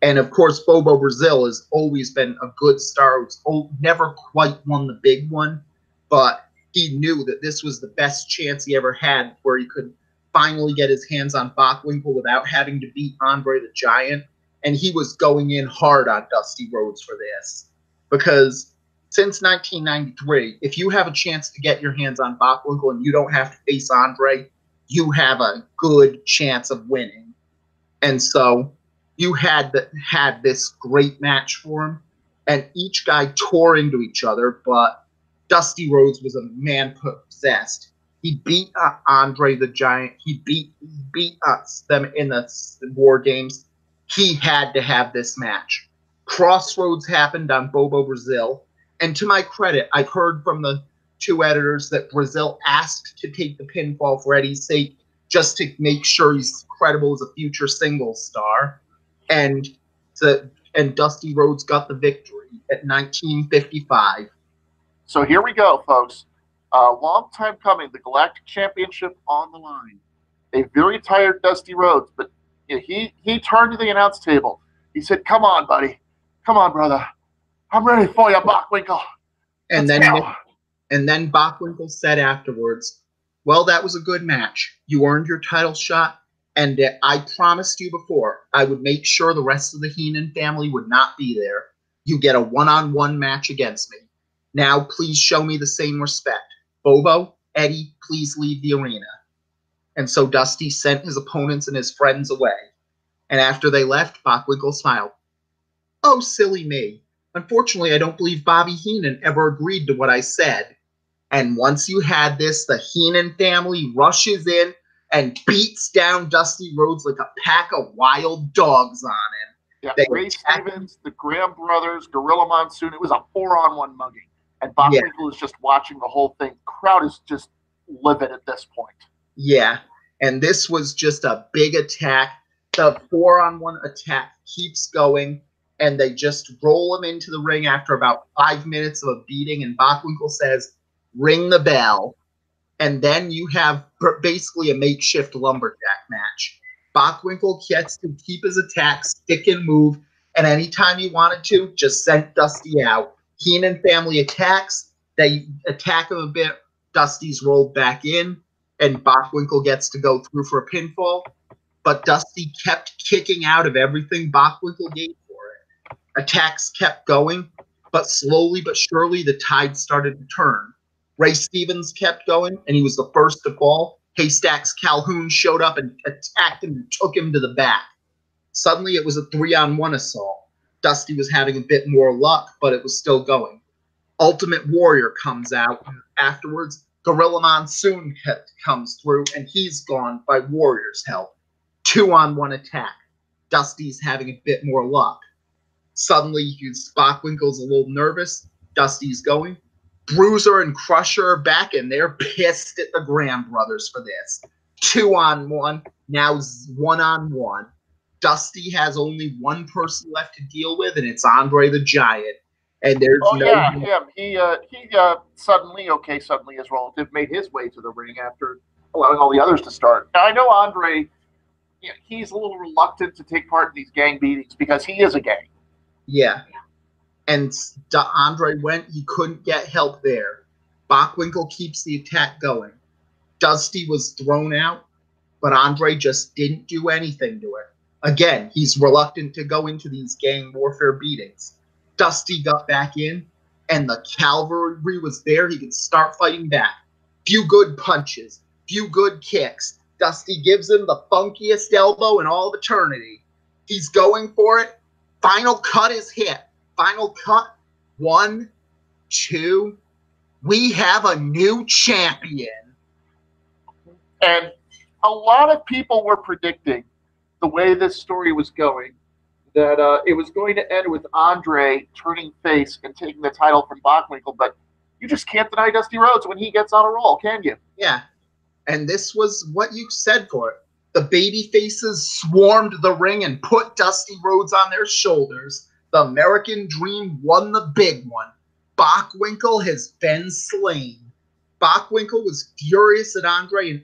And, of course, Bobo Brazil has always been a good star who's never quite won the big one, but he knew that this was the best chance he ever had where he could finally get his hands on Bockwinkel without having to beat Andre the Giant. And he was going in hard on Dusty Rhodes for this. Because since 1993, if you have a chance to get your hands on Bockwinkel and you don't have to face Andre, you have a good chance of winning. And so you had this great match for him, and each guy tore into each other, but Dusty Rhodes was a man possessed. He beat Andre the Giant. He beat them in the War Games. He had to have this match. Crossroads happened on Bobo Brazil. And to my credit, I've heard from the two editors that Brazil asked to take the pinfall for Eddie's sake just to make sure he's credible as a future singles star. And Dusty Rhodes got the victory at 1955. So here we go, folks. A long time coming, the Galactic Championship on the line. A very tired Dusty Rhodes, but he turned to the announce table. He said, "Come on, buddy. Come on, brother. I'm ready for you, Bockwinkel." And then Bockwinkel said afterwards, "Well, that was a good match. You earned your title shot, and I promised you before I would make sure the rest of the Heenan family would not be there. You get a one-on-one match against me. Now, please show me the same respect. Bobo, Eddie, please leave the arena." And so Dusty sent his opponents and his friends away. And after they left, Bockwinkel smiled. "Oh, silly me. Unfortunately, I don't believe Bobby Heenan ever agreed to what I said." And once you had this, the Heenan family rushes in and beats down Dusty Rhodes like a pack of wild dogs on him. Yeah, Ray Stevens, the Graham brothers, Gorilla Monsoon. It was a 4-on-1 mugging. And Bockwinkel is just watching the whole thing. Crowd is just livid at this point. Yeah. And this was just a big attack. The 4-on-1 attack keeps going, and they just roll him into the ring after about 5 minutes of a beating, and Bockwinkel says, ring the bell. And then you have basically a makeshift lumberjack match. Bockwinkel gets to keep his attack, stick and move, and anytime he wanted to, just sent Dusty out. Heenan family attacks. They attack him a bit. Dusty's rolled back in, and Bockwinkel gets to go through for a pinfall. But Dusty kept kicking out of everything Bockwinkel gave for it. Attacks kept going, but slowly but surely the tide started to turn. Ray Stevens kept going, and he was the first to fall. Haystacks Calhoun showed up and attacked him and took him to the back. Suddenly it was a 3-on-1 assault. Dusty was having a bit more luck, but it was still going. Ultimate Warrior comes out. Afterwards, Gorilla Monsoon comes through, and he's gone by Warrior's help. 2-on-1 attack. Dusty's having a bit more luck. Suddenly, Bockwinkel's a little nervous. Dusty's going. Bruiser and Crusher are back, and they're pissed at the Graham brothers for this. 2-on-1, now 1-on-1. Dusty has only one person left to deal with, and it's Andre the Giant. And there's him. He suddenly his relative made his way to the ring after allowing all the others to start. Now I know Andre, he's a little reluctant to take part in these gang beatings because he is a gang. Yeah. And Andre went, he couldn't get help there. Bockwinkel keeps the attack going. Dusty was thrown out, but Andre just didn't do anything to it. Again, he's reluctant to go into these gang warfare beatings. Dusty got back in, and the cavalry was there. He could start fighting back. Few good punches, few good kicks. Dusty gives him the funkiest elbow in all of eternity. He's going for it. Final cut is hit. Final cut. 1, 2. We have a new champion. And a lot of people were predicting the way this story was going, that it was going to end with Andre turning face and taking the title from Bockwinkel, but you just can't deny Dusty Rhodes when he gets on a roll, can you? Yeah, and this was what you said for it. The baby faces swarmed the ring and put Dusty Rhodes on their shoulders. The American Dream won the big one. Bockwinkel has been slain. Bockwinkel was furious at Andre and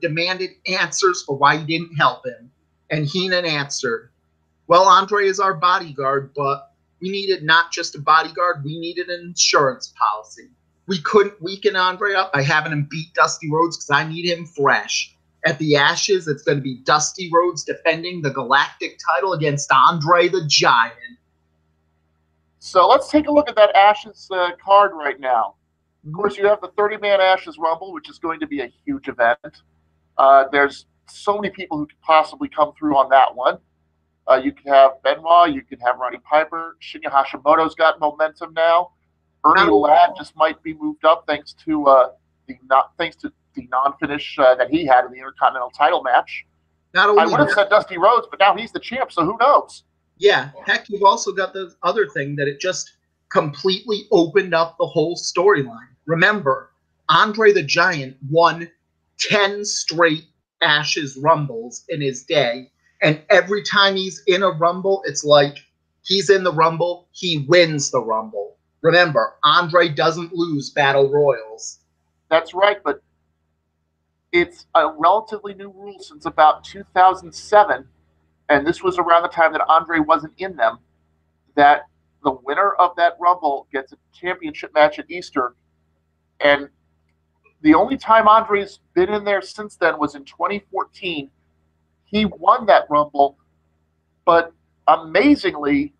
demanded answers for why he didn't help him. And Heenan answered, well, Andre is our bodyguard, but we needed not just a bodyguard, we needed an insurance policy. We couldn't weaken Andre up by having him beat Dusty Rhodes because I need him fresh. At the Ashes, it's going to be Dusty Rhodes defending the Galactic title against Andre the Giant. So let's take a look at that Ashes card right now. Of course, you have the 30-man Ashes Rumble, which is going to be a huge event. There's so many people who could possibly come through on that one. You could have Benoit, you could have Roddy Piper. Shinya Hashimoto's got momentum now. Ernie Ladd just might be moved up thanks to the non-finish that he had in the Intercontinental title match. I would have said Dusty Rhodes, but now he's the champ, so who knows? Yeah, heck, you've also got the other thing that it just completely opened up the whole storyline. Remember, Andre the Giant won 10 straight Ashes Rumbles in his day, and every time he's in a Rumble, it's like he's in the Rumble, he wins the Rumble. Remember, Andre doesn't lose Battle Royals. That's right, but it's a relatively new rule since about 2007, and this was around the time that Andre wasn't in them, that the winner of that Rumble gets a championship match at Easter, and the only time Andre's been in there since then was in 2014. He won that Rumble, but amazingly,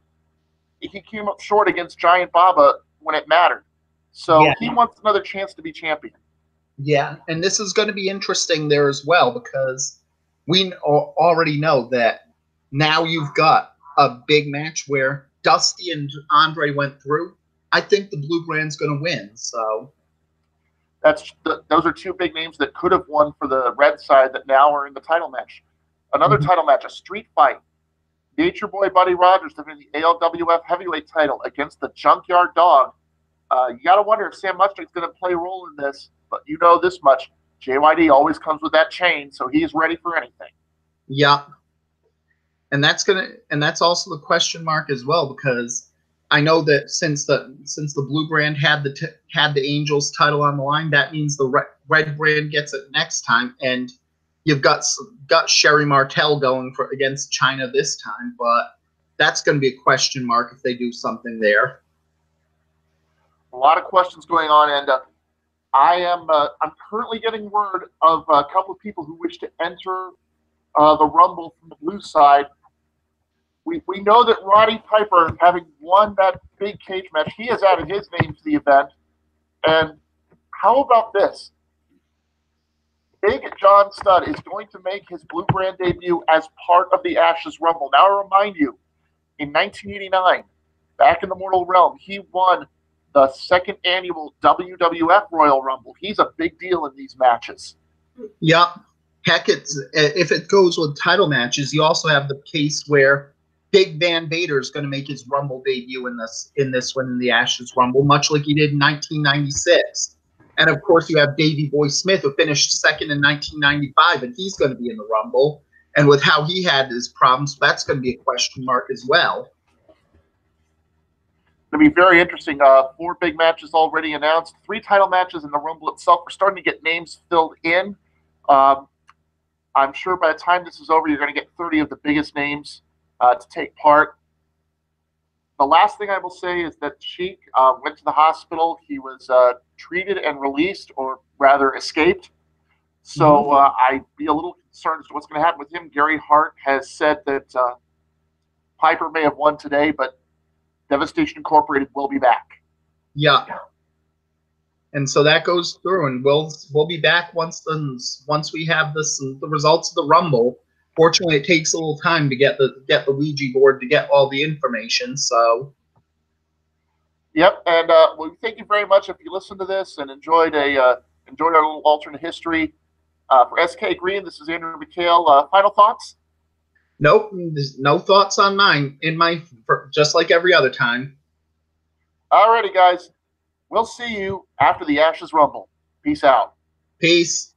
he came up short against Giant Baba when it mattered. So he wants another chance to be champion. Yeah, and this is going to be interesting there as well, because we already know that now you've got a big match where Dusty and Andre went through. I think the Blue Brand's going to win. So those are two big names that could have won for the red side that now are in the title match. Another title match, a street fight. Nature Boy Buddy Rogers defending the ALWF heavyweight title against the Junkyard Dog. You got to wonder if Sam Mustard's going to play a role in this, but you know this much. JYD always comes with that chain, so he's ready for anything. Yeah. And that's also the question mark as well, because I know that since the blue brand had the Angels title on the line, that means the red brand gets it next time, and you've got Sherry Martel going against China this time, but that's going to be a question mark if they do something there. A lot of questions going on, and I'm currently getting word of a couple of people who wish to enter the Rumble from the blue side. We know that Roddy Piper, having won that big cage match, he has added his name to the event. And how about this? Big John Studd is going to make his blue brand debut as part of the Ashes Rumble. Now, I remind you, in 1989, back in the Mortal Realm, he won the second annual WWF Royal Rumble. He's a big deal in these matches. Yeah. Heck, if it goes with title matches, you also have the case where Big Van Vader is going to make his Rumble debut in this one in the Ashes Rumble, much like he did in 1996. And of course, you have Davey Boy Smith, who finished second in 1995, and he's going to be in the Rumble. And with how he had his problems, that's going to be a question mark as well. It'll be very interesting. 4 big matches already announced, 3 title matches in the Rumble itself. We're starting to get names filled in. I'm sure by the time this is over, you're going to get 30 of the biggest names to take part. The last thing I will say is that Sheik went to the hospital. He was treated and released, or rather escaped. So I'd be a little concerned as to what's going to happen with him. Gary Hart has said that Piper may have won today, but Devastation Incorporated will be back. Yeah. And so that goes through, and we'll be back once we have the results of the Rumble. Fortunately, it takes a little time to get the Ouija board to get all the information. So, yep. And well, thank you very much if you listened to this and enjoyed our little alternate history. For S.K. Greene, this is Andrew McHale. Final thoughts? Nope, there's no thoughts on mine. Just like every other time. Alrighty, guys. We'll see you after the Ashes Rumble. Peace out. Peace.